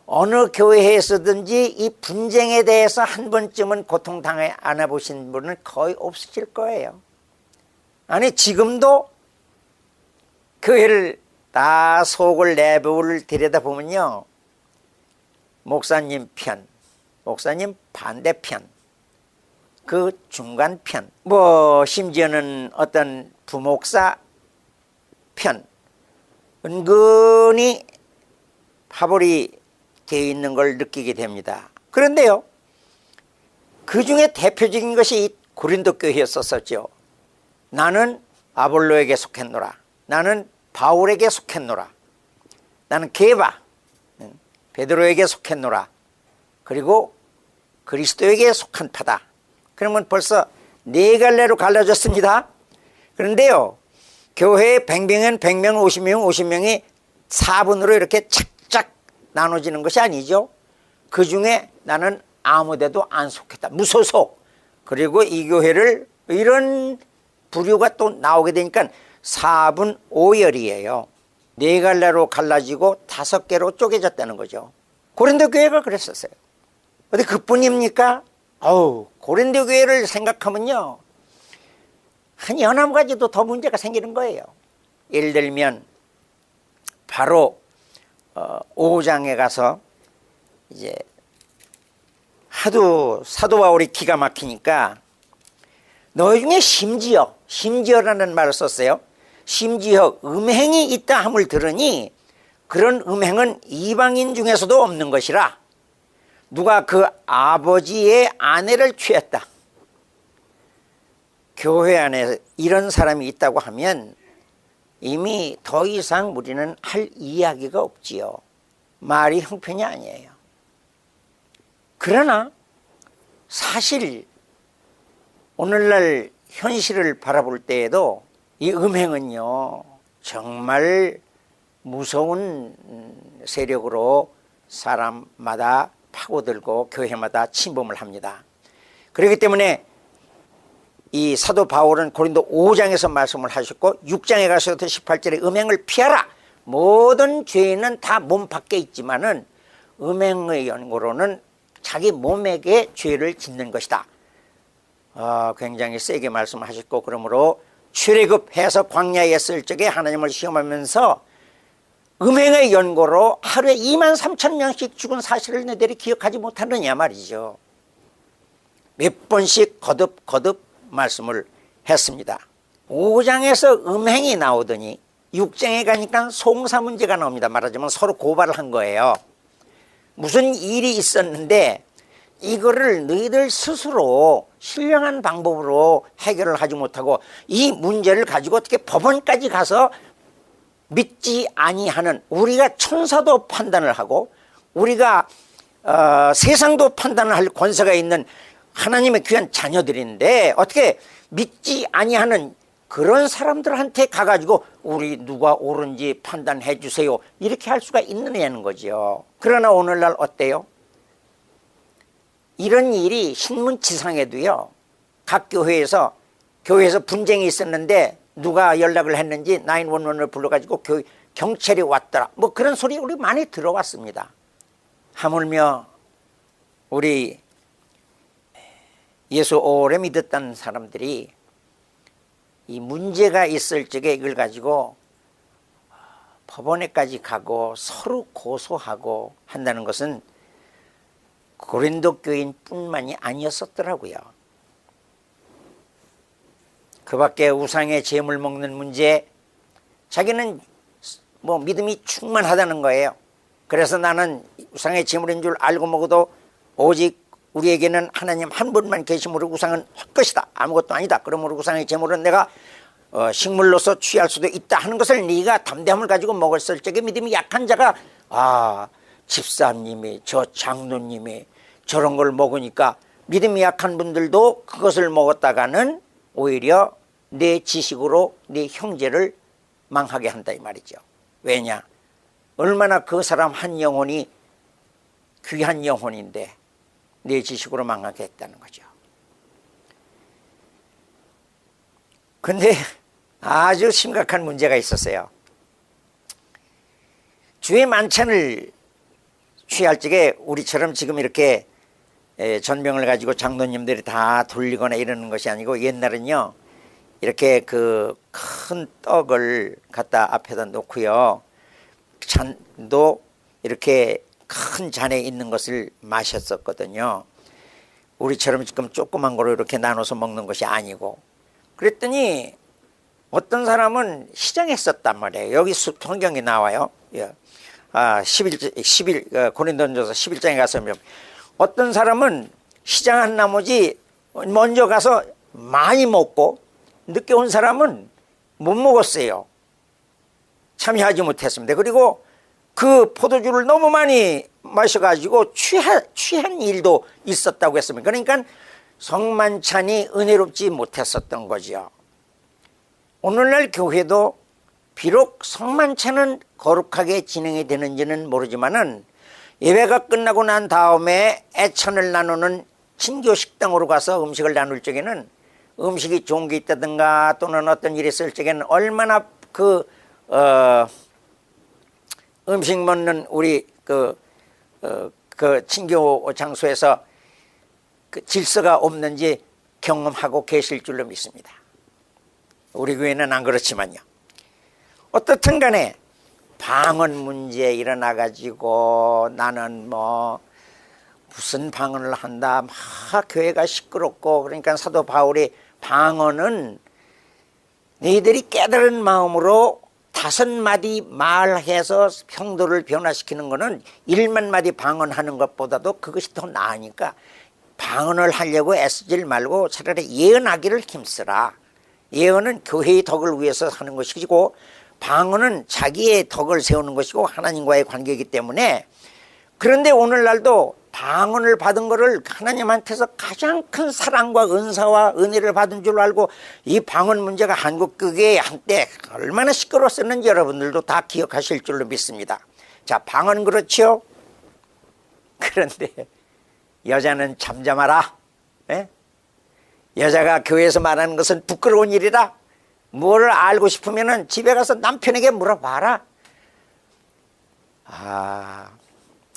어느 교회에서든지 이 분쟁에 대해서 한 번쯤은 고통당해 안아보신 분은 거의 없으실 거예요. 아니 지금도 교회를 다 속을 내부를 들여다보면요, 목사님 편, 목사님 반대편, 그 중간편, 뭐 심지어는 어떤 부목사 편, 은근히 파벌이 되어 있는 걸 느끼게 됩니다. 그런데요, 그 중에 대표적인 것이 이 고린도 교회였었죠. 나는 아볼로에게 속했노라, 나는 바울에게 속했노라, 나는 게바 베드로에게 속했노라, 그리고 그리스도에게 속한 파다. 그러면 벌써 네 갈래로 갈라졌습니다. 그런데요, 교회에 100명은 100명, 50명, 50명이 4분으로 이렇게 착착 나눠지는 것이 아니죠. 그 중에 나는 아무데도 안 속했다, 무소속. 그리고 이 교회를 이런 부류가 또 나오게 되니까 4분 5열이에요. 네 갈래로 갈라지고 5개로 쪼개졌다는 거죠. 고린도 교회가 그랬었어요. 근데 그뿐입니까? 고린도 교회를 생각하면요, 한 여러 가지도 더 문제가 생기는 거예요. 예를 들면 바로 5장에 가서 이제 하도 사도 바울이 기가 막히니까 너희 중에 심지어라는 말을 썼어요. 심지어 음행이 있다 함을 들으니 그런 음행은 이방인 중에서도 없는 것이라. 누가 그 아버지의 아내를 취했다. 교회 안에 이런 사람이 있다고 하면 이미 더 이상 우리는 할 이야기가 없지요. 말이 형편이 아니에요. 그러나 사실 오늘날 현실을 바라볼 때에도 이 음행은요, 정말 무서운 세력으로 사람마다 파고들고 교회마다 침범을 합니다. 그렇기 때문에 이 사도 바울은 고린도 5장에서 말씀을 하셨고 6장에 가서부터 18절에 음행을 피하라. 모든 죄는 다 몸 밖에 있지만은 음행의 연고로는 자기 몸에게 죄를 짓는 것이다. 굉장히 세게 말씀하셨고, 그러므로 출애굽해서 광야에 있을 적에 하나님을 시험하면서 음행의 연고로 하루에 23,000명씩 죽은 사실을 너희들이 기억하지 못하느냐 말이죠. 몇 번씩 거듭 말씀을 했습니다. 5장에서 음행이 나오더니 6장에 가니까 송사 문제가 나옵니다. 말하자면 서로 고발을 한 거예요. 무슨 일이 있었는데 이거를 너희들 스스로 신령한 방법으로 해결을 하지 못하고 이 문제를 가지고 어떻게 법원까지 가서 믿지 아니하는, 우리가 천사도 판단을 하고 우리가 세상도 판단을 할 권세가 있는 하나님의 귀한 자녀들인데 어떻게 믿지 아니하는 그런 사람들한테 가가지고 우리 누가 옳은지 판단해 주세요, 이렇게 할 수가 있느냐는 거죠. 그러나 오늘날 어때요? 이런 일이 신문지상에도요, 각 교회에서 분쟁이 있었는데 누가 연락을 했는지 911을 불러가지고 경찰이 왔더라, 뭐 그런 소리 우리 많이 들어왔습니다. 하물며 우리 예수 오래 믿었던 사람들이 이 문제가 있을 적에 이걸 가지고 법원에까지 가고 서로 고소하고 한다는 것은 고린도 교인뿐만이 아니었었더라고요. 그 밖에 우상의 제물 먹는 문제, 자기는 뭐 믿음이 충만하다는 거예요. 그래서 나는 우상의 제물인 줄 알고 먹어도 오직 우리에게는 하나님 한 분만 계심으로 우상은 헛것이다, 아무것도 아니다. 그러므로 우상의 제물은 내가 식물로서 취할 수도 있다 하는 것을 네가 담대함을 가지고 먹었을 적에 믿음이 약한 자가 집사님이, 저 장로님이 저런 걸 먹으니까 믿음이 약한 분들도 그것을 먹었다가는 오히려 내 지식으로 내 형제를 망하게 한다 이 말이죠. 왜냐? 얼마나 그 사람 한 영혼이 귀한 영혼인데 내 지식으로 망하게 했다는 거죠. 근데 아주 심각한 문제가 있었어요. 주의 만찬을 취할 적에 우리처럼 지금 이렇게 전병을 가지고 장로님들이 다 돌리거나 이러는 것이 아니고, 옛날은요 이렇게 그 큰 떡을 갖다 앞에다 놓고요. 잔도 이렇게 큰 잔에 있는 것을 마셨었거든요. 우리처럼 지금 조그만 거로 이렇게 나눠서 먹는 것이 아니고. 그랬더니 어떤 사람은 시장에 썼단 말이에요. 여기 성경에 나와요. 11 고린도전서 11장에 가서 어떤 사람은 시장한 나머지 먼저 가서 많이 먹고 늦게 온 사람은 못 먹었어요. 참여하지 못했습니다. 그리고 그 포도주를 너무 많이 마셔가지고 취한 일도 있었다고 했습니다. 그러니까 성만찬이 은혜롭지 못했었던 거죠. 오늘날 교회도 비록 성만찬은 거룩하게 진행이 되는지는 모르지만은 예배가 끝나고 난 다음에 애천을 나누는 친교 식당으로 가서 음식을 나눌 적에는 음식이 좋은 게 있다든가 또는 어떤 일이 있을 적에는 얼마나 그 음식 먹는 우리 그 친교 장소에서 그 질서가 없는지 경험하고 계실 줄로 믿습니다. 우리 교회는 안 그렇지만요. 어떻든 간에 방언 문제 일어나 가지고 나는 뭐 무슨 방언을 한다 막 교회가 시끄럽고 그러니까 사도 바울이 방언은 너희들이 깨달은 마음으로 5마디 말해서 평도를 변화시키는 것은 1만 마디 방언하는 것보다도 그것이 더 나으니까 방언을 하려고 애쓰질 말고 차라리 예언하기를 힘쓰라. 예언은 교회의 덕을 위해서 하는 것이고 방언은 자기의 덕을 세우는 것이고 하나님과의 관계이기 때문에. 그런데 오늘날도 방언을 받은 것을 하나님한테서 가장 큰 사랑과 은사와 은혜를 받은 줄 알고 이 방언 문제가 한국 교회에 한때 얼마나 시끄러웠었는지 여러분들도 다 기억하실 줄로 믿습니다. 자, 방언 그렇죠? 그런데 여자는 잠잠하라. 에? 여자가 교회에서 말하는 것은 부끄러운 일이라. 뭘 알고 싶으면 집에 가서 남편에게 물어봐라.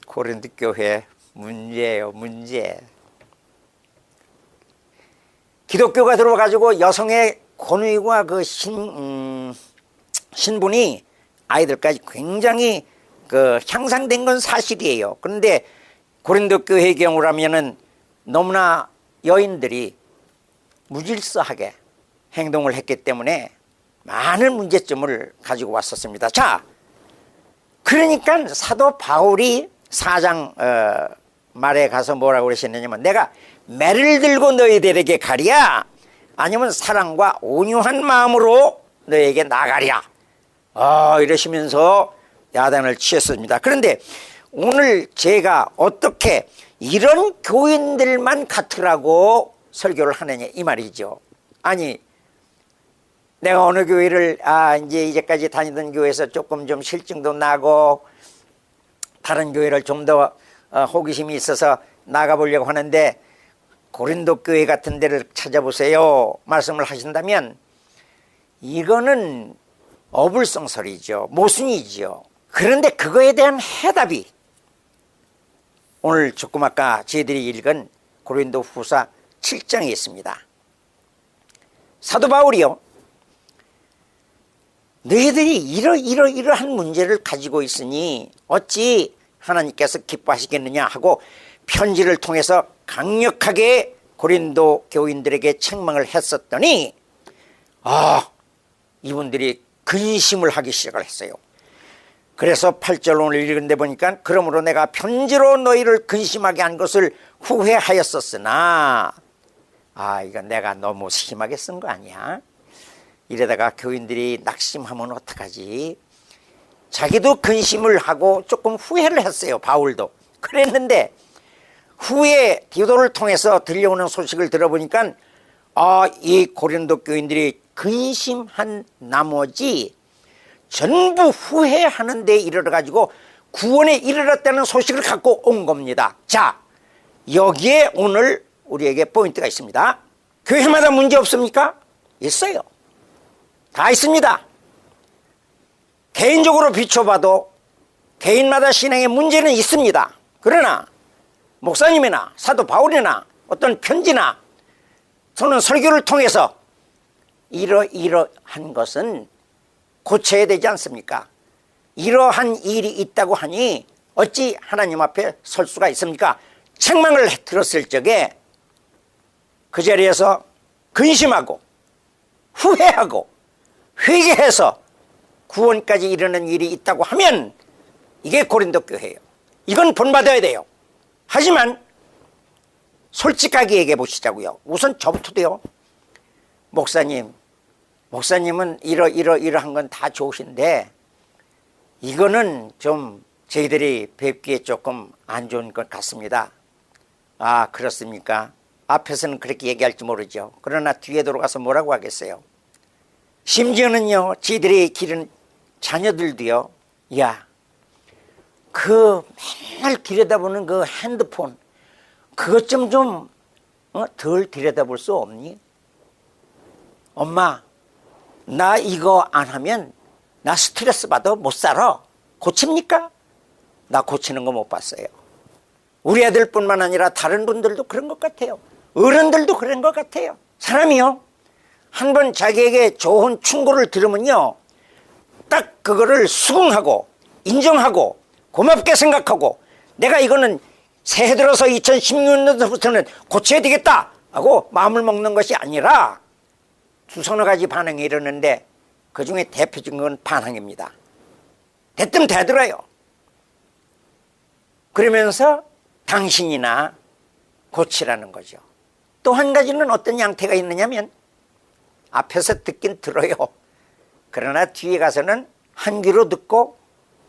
고린도 교회 문제예요, 문제. 기독교가 들어와가지고 여성의 권위와 그 신분이 아이들까지 굉장히 그 향상된 건 사실이에요. 그런데 고린도 교회의 경우라면은 너무나 여인들이 무질서하게 행동을 했기 때문에 많은 문제점을 가지고 왔었습니다. 자, 그러니까 사도 바울이 4장 말에 가서 뭐라고 그러셨느냐면 내가 매를 들고 너희들에게 가랴 아니면 사랑과 온유한 마음으로 너희에게 나가랴 이러시면서 야단을 치셨습니다. 그런데 오늘 제가 어떻게 이런 교인들만 같으라고 설교를 하느냐 이 말이죠. 아니 내가 어느 교회를 이제까지 다니던 교회에서 조금 좀 실증도 나고 다른 교회를 좀 더 호기심이 있어서 나가보려고 하는데 고린도 교회 같은 데를 찾아보세요 말씀을 하신다면 이거는 어불성설이죠. 모순이죠. 그런데 그거에 대한 해답이 오늘 조금 아까 저희들이 읽은 고린도 후서 7장에 있습니다. 사도 바울이요, 너희들이 이러한 문제를 가지고 있으니 어찌 하나님께서 기뻐하시겠느냐 하고 편지를 통해서 강력하게 고린도 교인들에게 책망을 했었더니 이분들이 근심을 하기 시작을 했어요. 그래서 8절 오늘 읽은 데 보니까 그러므로 내가 편지로 너희를 근심하게 한 것을 후회하였었으나 이건 내가 너무 심하게 쓴 거 아니야? 이러다가 교인들이 낙심하면 어떡하지? 자기도 근심을 하고 조금 후회를 했어요. 바울도 그랬는데 후에 디도를 통해서 들려오는 소식을 들어보니까 이 고린도 교인들이 근심한 나머지 전부 후회하는 데 이르러가지고 구원에 이르렀다는 소식을 갖고 온 겁니다. 자, 여기에 오늘 우리에게 포인트가 있습니다. 교회마다 문제 없습니까? 있어요. 다 있습니다. 개인적으로 비춰봐도 개인마다 신앙에 문제는 있습니다. 그러나 목사님이나 사도 바울이나 어떤 편지나 또는 설교를 통해서 이러한 것은 고쳐야 되지 않습니까? 이러한 일이 있다고 하니 어찌 하나님 앞에 설 수가 있습니까? 책망을 들었을 적에 그 자리에서 근심하고 후회하고 회개해서 구원까지 이르는 일이 있다고 하면 이게 고린도 교회예요. 이건 본받아야 돼요. 하지만 솔직하게 얘기해 보시자고요. 우선 저부터도요. 목사님은 이러한 건 다 좋으신데 이거는 좀 저희들이 뵙기에 조금 안 좋은 것 같습니다. 아, 그렇습니까? 앞에서는 그렇게 얘기할지 모르죠. 그러나 뒤에 돌아가서 뭐라고 하겠어요? 심지어는요, 저희들이 기른 자녀들도요, 야, 그 맨날 들여다보는 그 핸드폰, 그것 좀 덜 들여다볼 수 없니? 엄마, 나 이거 안 하면 나 스트레스 받아 못 살아. 고칩니까? 나 고치는 거 못 봤어요. 우리 애들뿐만 아니라 다른 분들도 그런 것 같아요. 어른들도 그런 것 같아요. 사람이요, 한번 자기에게 좋은 충고를 들으면요, 딱 그거를 수긍하고 인정하고 고맙게 생각하고 내가 이거는 새해 들어서 2016년부터는 고쳐야 되겠다 하고 마음을 먹는 것이 아니라 두서너 가지 반응이 이러는데 그중에 대표적인 건 반항입니다. 대뜸 대들어요. 그러면서 당신이나 고치라는 거죠. 또 한 가지는 어떤 양태가 있느냐면 앞에서 듣긴 들어요. 그러나 뒤에 가서는 한 귀로 듣고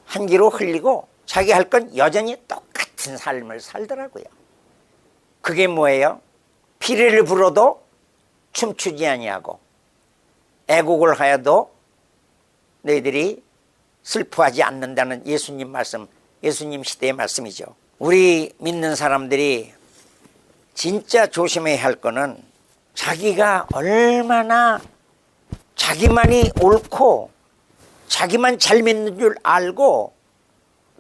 한 귀로 흘리고 자기 할 건 여전히 똑같은 삶을 살더라고요. 그게 뭐예요? 피리를 불어도 춤추지 아니하고 애곡을 하여도 너희들이 슬퍼하지 않는다는 예수님 말씀, 예수님 시대의 말씀이죠. 우리 믿는 사람들이 진짜 조심해야 할 거는 자기가 얼마나 자기만이 옳고 자기만 잘 믿는 줄 알고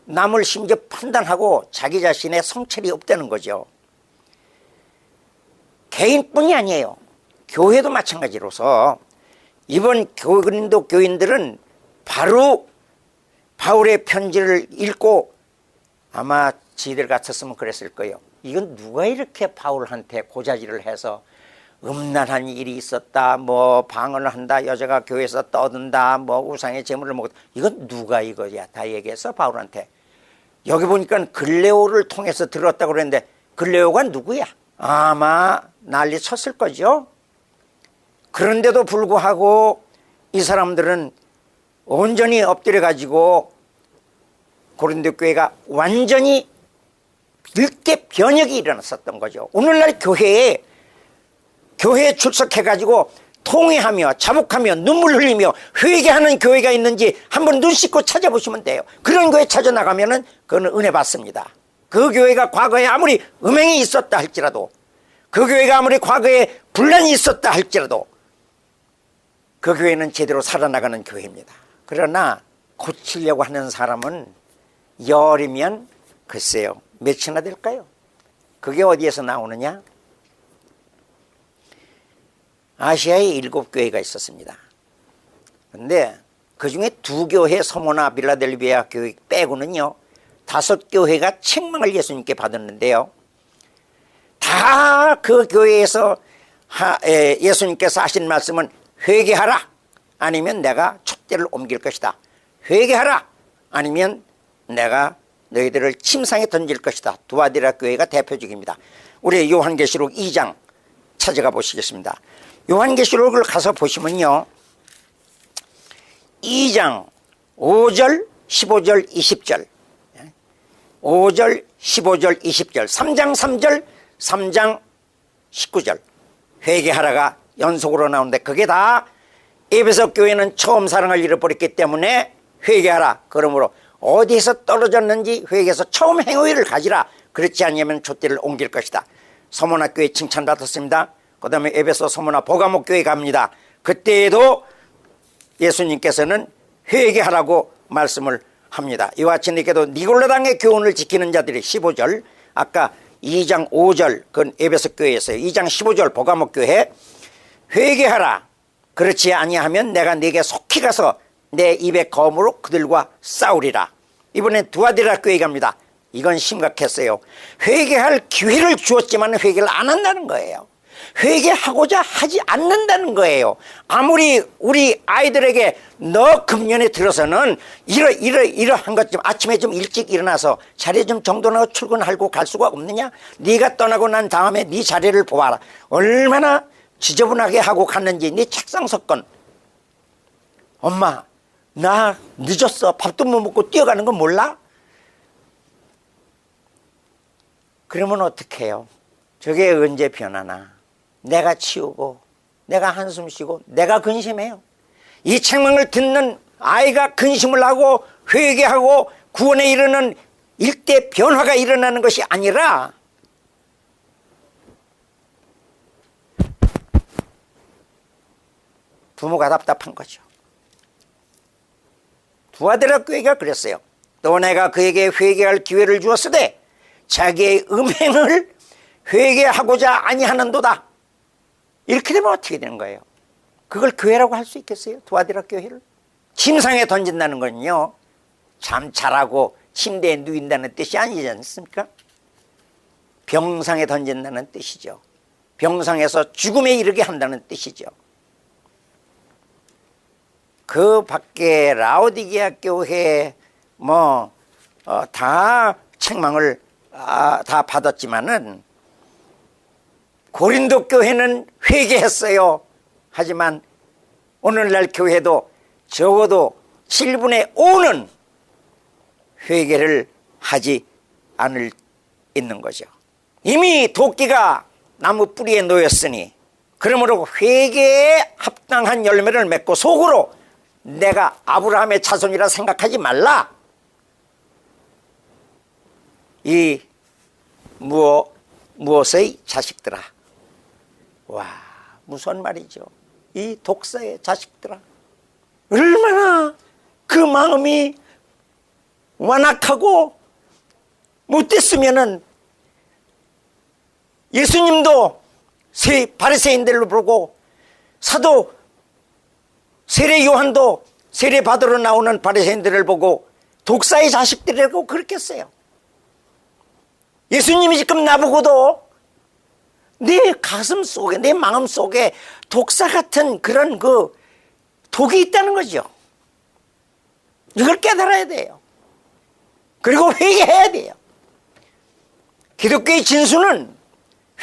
남을 심지어 판단하고 자기 자신의 성찰이 없다는 거죠. 개인뿐이 아니에요. 교회도 마찬가지로서 이번 고린도 교인들은 바로 바울의 편지를 읽고 아마 지들 같았으면 그랬을 거예요. 이건 누가 이렇게 바울한테 고자질을 해서 음란한 일이 있었다, 뭐 방언을 한다, 여자가 교회에서 떠든다, 뭐 우상의 제물을 먹었다, 이건 누가 이거야 다 얘기해서 바울한테. 여기 보니까 글레오를 통해서 들었다고 그랬는데 글레오가 누구야? 아마 난리 쳤을 거죠. 그런데도 불구하고 이 사람들은 온전히 엎드려 가지고 고린도 교회가 완전히 일대 변혁이 일어났었던 거죠. 오늘날 교회에 출석해 가지고 통회하며 자복하며 눈물 흘리며 회개하는 교회가 있는지 한번 눈 씻고 찾아보시면 돼요. 그런 교회 찾아나가면은 그거는 은혜 받습니다. 그 교회가 과거에 아무리 음행이 있었다 할지라도, 그 교회가 아무리 과거에 분란이 있었다 할지라도 그 교회는 제대로 살아나가는 교회입니다. 그러나 고치려고 하는 사람은 열이면 글쎄요 몇이나 될까요? 그게 어디에서 나오느냐? 아시아에 7교회가 있었습니다. 그런데 그 중에 2교회 서모나 빌라델비아 교회 빼고는요 5교회가 책망을 예수님께 받았는데요, 다 그 교회에서 예수님께서 하신 말씀은 회개하라, 아니면 내가 촛대를 옮길 것이다. 회개하라, 아니면 내가 너희들을 침상에 던질 것이다. 두아디라 교회가 대표적입니다. 우리 요한계시록 2장 찾아가 보시겠습니다. 요한계시록을 가서 보시면요 2장 5절 15절 20절 5절 15절 20절 3장 3절 3장 19절 회개하라가 연속으로 나오는데 그게 다 에베소 교회는 처음 사랑을 잃어버렸기 때문에 회개하라. 그러므로 어디에서 떨어졌는지 회개해서 처음 행위를 가지라. 그렇지 않으면 촛대를 옮길 것이다. 서모나 교회 칭찬받았습니다. 그 다음에 에베소 서모나 보가목 교회 갑니다. 그때에도 예수님께서는 회개하라고 말씀을 합니다. 이와 같이 너희도 니골라당의 교훈을 지키는 자들이 15절, 아까 2장 5절 그건 에베소 교회에서요. 2장 15절 보가목 교회 회개하라. 그렇지 아니하면 내가 네게 속히 가서 내 입의 검으로 그들과 싸우리라. 이번엔 두아디라 교회 갑니다. 이건 심각했어요. 회개할 기회를 주었지만 회개를 안 한다는 거예요. 회개하고자 하지 않는다는 거예요. 아무리 우리 아이들에게 너 금년에 들어서는 이러한 것 좀 아침에 좀 일찍 일어나서 자리에 좀 정돈하고 출근하고 갈 수가 없느냐? 네가 떠나고 난 다음에 네 자리를 보아라. 얼마나 지저분하게 하고 갔는지. 네 책상 석건. 엄마 나 늦었어. 밥도 못 먹고 뛰어가는 거 몰라? 그러면 어떡해요? 저게 언제 변하나? 내가 치우고 내가 한숨 쉬고 내가 근심해요. 이 책망을 듣는 아이가 근심을 하고 회개하고 구원에 이르는 일대 변화가 일어나는 것이 아니라 부모가 답답한 거죠. 두아디라 교회가 그랬어요. 또 내가 그에게 회개할 기회를 주었으되 자기의 음행을 회개하고자 아니하는도다. 이렇게 되면 어떻게 되는 거예요? 그걸 교회라고 할 수 있겠어요? 두아디라 교회를? 침상에 던진다는 건요, 참 잘하고 침대에 누인다는 뜻이 아니지 않습니까? 병상에 던진다는 뜻이죠. 병상에서 죽음에 이르게 한다는 뜻이죠. 그 밖에 라오디게아 교회 다 책망을 다 받았지만은 고린도 교회는 회개했어요. 하지만 오늘날 교회도 적어도 7분의 5는 회개를 하지 않을 있는 거죠. 이미 도끼가 나무 뿌리에 놓였으니 그러므로 회개에 합당한 열매를 맺고 속으로 내가 아브라함의 자손이라 생각하지 말라. 이 무엇의 자식들아. 와, 무슨 말이죠. 이 독사의 자식들아. 얼마나 그 마음이 완악하고 못됐으면은 예수님도 바리새인들로 보고 사도 세례 요한도 세례 받으러 나오는 바리새인들을 보고 독사의 자식들이라고 그랬겠어요. 예수님이 지금 나보고도 내 가슴 속에, 내 마음 속에 독사 같은 그런 그 독이 있다는 거죠. 이걸 깨달아야 돼요. 그리고 회개해야 돼요. 기독교의 진수는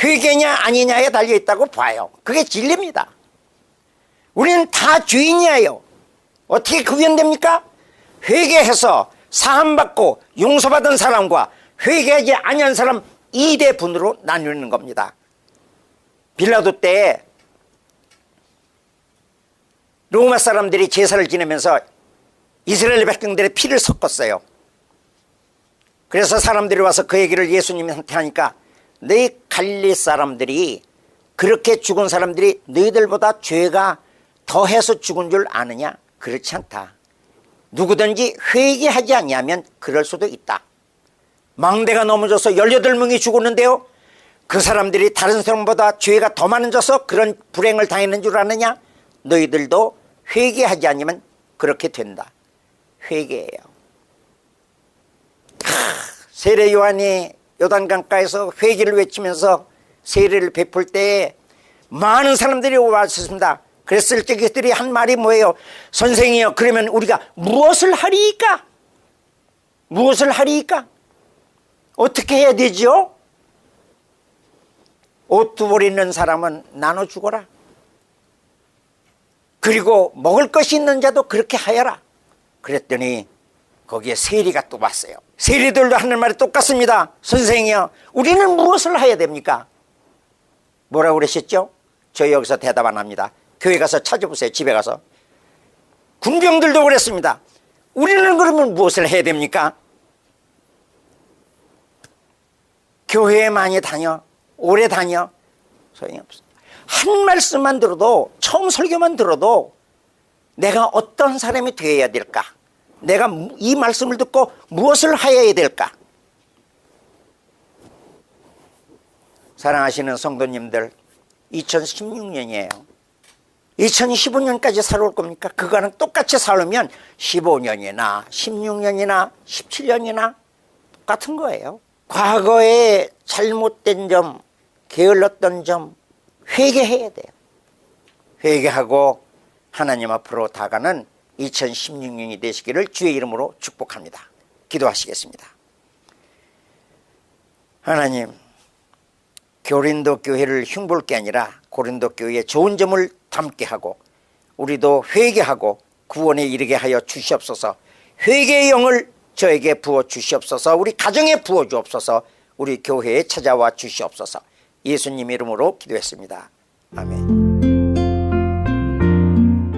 회개냐 아니냐에 달려있다고 봐요. 그게 진리입니다. 우리는 다 죄인이에요. 어떻게 구별됩니까? 회개해서 사함받고 용서받은 사람과 회개하지 아니한 사람 2대 분으로 나누는 겁니다. 빌라도 때 로마 사람들이 제사를 지내면서 이스라엘 백성들의 피를 섞었어요. 그래서 사람들이 와서 그 얘기를 예수님한테 하니까 너희 갈릴리 사람들이 그렇게 죽은 사람들이 너희들보다 죄가 더해서 죽은 줄 아느냐? 그렇지 않다. 누구든지 회개하지 아니하면 그럴 수도 있다. 망대가 넘어져서 18명이 죽었는데요, 그 사람들이 다른 사람보다 죄가 더 많아져서 그런 불행을 당했는 줄 아느냐? 너희들도 회개하지 않으면 그렇게 된다. 회개예요. 세례 요한이 요단강가에서 회개를 외치면서 세례를 베풀 때 많은 사람들이 왔습니다. 그랬을 때 그들이 한 말이 뭐예요? 선생이요, 그러면 우리가 무엇을 하리이까? 무엇을 하리이까? 어떻게 해야 되죠? 옷 두 벌 있는 사람은 나눠 주거라. 그리고 먹을 것이 있는 자도 그렇게 하여라. 그랬더니 거기에 세리가 또 왔어요. 세리들도 하는 말이 똑같습니다. 선생이요, 우리는 무엇을 해야 됩니까? 뭐라고 그러셨죠? 저 여기서 대답 안 합니다. 교회 가서 찾아보세요. 집에 가서. 군병들도 그랬습니다. 우리는 그러면 무엇을 해야 됩니까? 교회에 많이 다녀, 오래 다녀, 소용이 없어. 한 말씀만 들어도, 처음 설교만 들어도 내가 어떤 사람이 되어야 될까? 내가 이 말씀을 듣고 무엇을 하여야 될까? 사랑하시는 성도님들, 2016년이에요. 2015년까지 살아올 겁니까? 그거랑 똑같이 살면 15년이나 16년이나 17년이나 똑같은 거예요. 과거에 잘못된 점, 게을렀던 점 회개해야 돼요. 회개하고 하나님 앞으로 다가는 2016년이 되시기를 주의 이름으로 축복합니다. 기도하시겠습니다. 하나님, 고린도 교회를 흉볼 게 아니라 고린도 교회의 좋은 점을 담게 하고 우리도 회개하고 구원에 이르게 하여 주시옵소서. 회개의 영을 저에게 부어 주시옵소서. 우리 가정에 부어 주옵소서. 우리 교회에 찾아와 주시옵소서. 예수님 이름으로 기도했습니다. 아멘.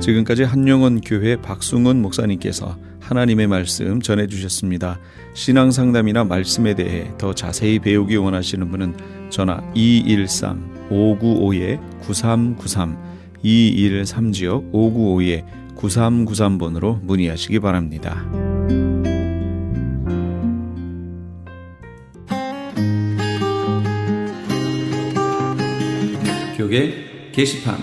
지금까지 한영원 교회 박승훈 목사님께서 하나님의 말씀 전해주셨습니다. 신앙상담이나 말씀에 대해 더 자세히 배우기 원하시는 분은 전화 213-595-9393 213지역 595-9393번으로 문의하시기 바랍니다. 교계 게시판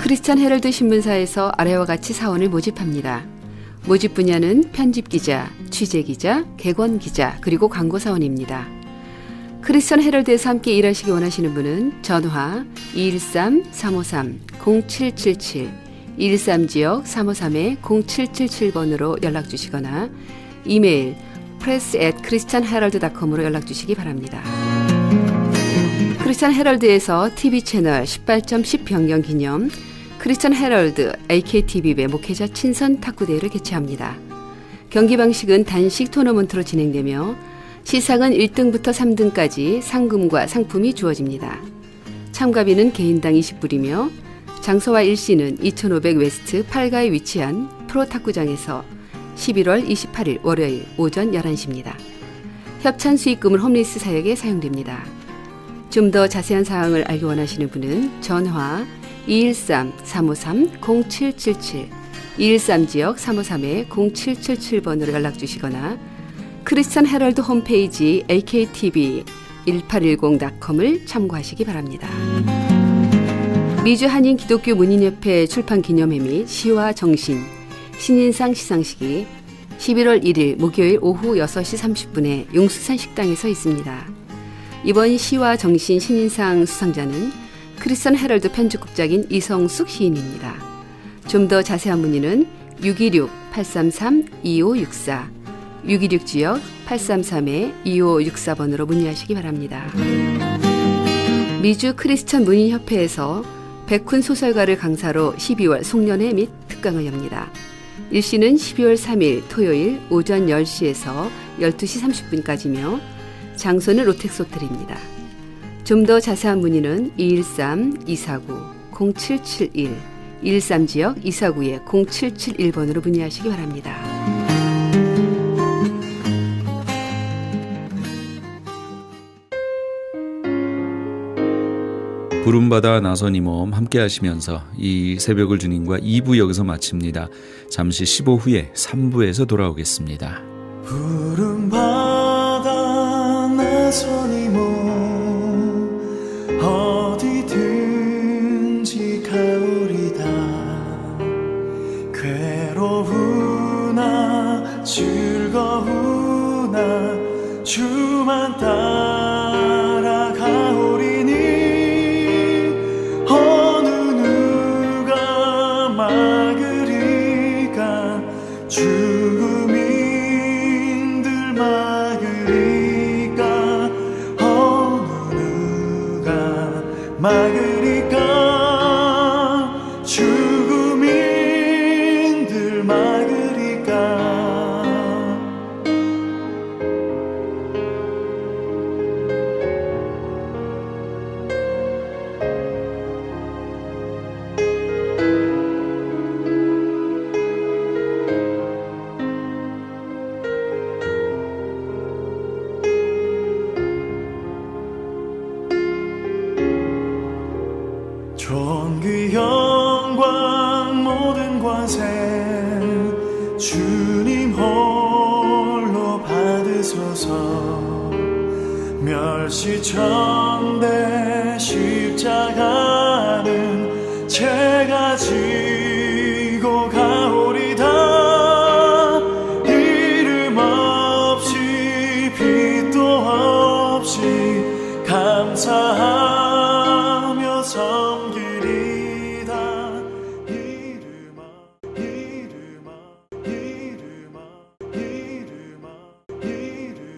크리스천 헤럴드 신문사에서 아래와 같이 사원을 모집합니다. 모집 분야는 편집기자, 취재기자, 객원기자, 그리고 광고사원입니다. 크리스천 헤럴드에서 함께 일하시기 원하시는 분은 전화 213-353-0777, 213지역 353-0777번으로 연락주시거나 이메일 press@christianherald.com으로 연락주시기 바랍니다. 크리스천 헤럴드에서 TV채널 18.10 변경 기념 크리스천 헤럴드 AKTV배 목회자 친선 탁구대회를 개최합니다. 경기 방식은 단식 토너먼트로 진행되며 시상은 1등부터 3등까지 상금과 상품이 주어집니다. 참가비는 개인당 20불이며 장소와 일시는 2500 웨스트 8가에 위치한 프로 탁구장에서 11월 28일 월요일 오전 11시입니다. 협찬 수익금은 홈리스 사역에 사용됩니다. 좀 더 자세한 사항을 알기 원하시는 분은 전화 213-353-0777, 213지역 353-0777번으로 연락주시거나 크리스천 헤럴드 홈페이지 aktv1810.com을 참고하시기 바랍니다. 미주 한인 기독교 문인협회 출판 기념회 및 시와 정신, 신인상 시상식이 11월 1일 목요일 오후 6시 30분에 용수산 식당에서 있습니다. 이번 시와 정신 신인상 수상자는 크리스천 헤럴드 편집국장인 이성숙 시인입니다. 좀 더 자세한 문의는 626-833-2564, 626지역 833-2564번으로 문의하시기 바랍니다. 미주 크리스천 문인협회에서 백훈 소설가를 강사로 12월 송년회 및 특강을 엽니다. 일시는 12월 3일 토요일 오전 10시에서 12시 30분까지며 장소는 롯텍소텔입니다. 좀 더 자세한 문의는 213-249-0771, 213지역 249-0771번으로 문의하시기 바랍니다. 부름받아 나선 이몸 함께 하시면서 이 새벽을 주님과 2부 여기서 마칩니다. 잠시 15 후에 3부에서 돌아오겠습니다. 부름받아 나선 이몸 어디든지 가오리다. 괴로우나 즐거우나 주만 따라가오리니 어느 누가 막으리까. 죽음인들 막으리까. 어느 누가 막으리까. 죽음인들 막으리까. 존귀 영광 모든 권세 주님 홀로 받으소서. 멸시천대 십자가는 제가 지고 가오리다. 이름 없이 빛도 없이 감사합니다.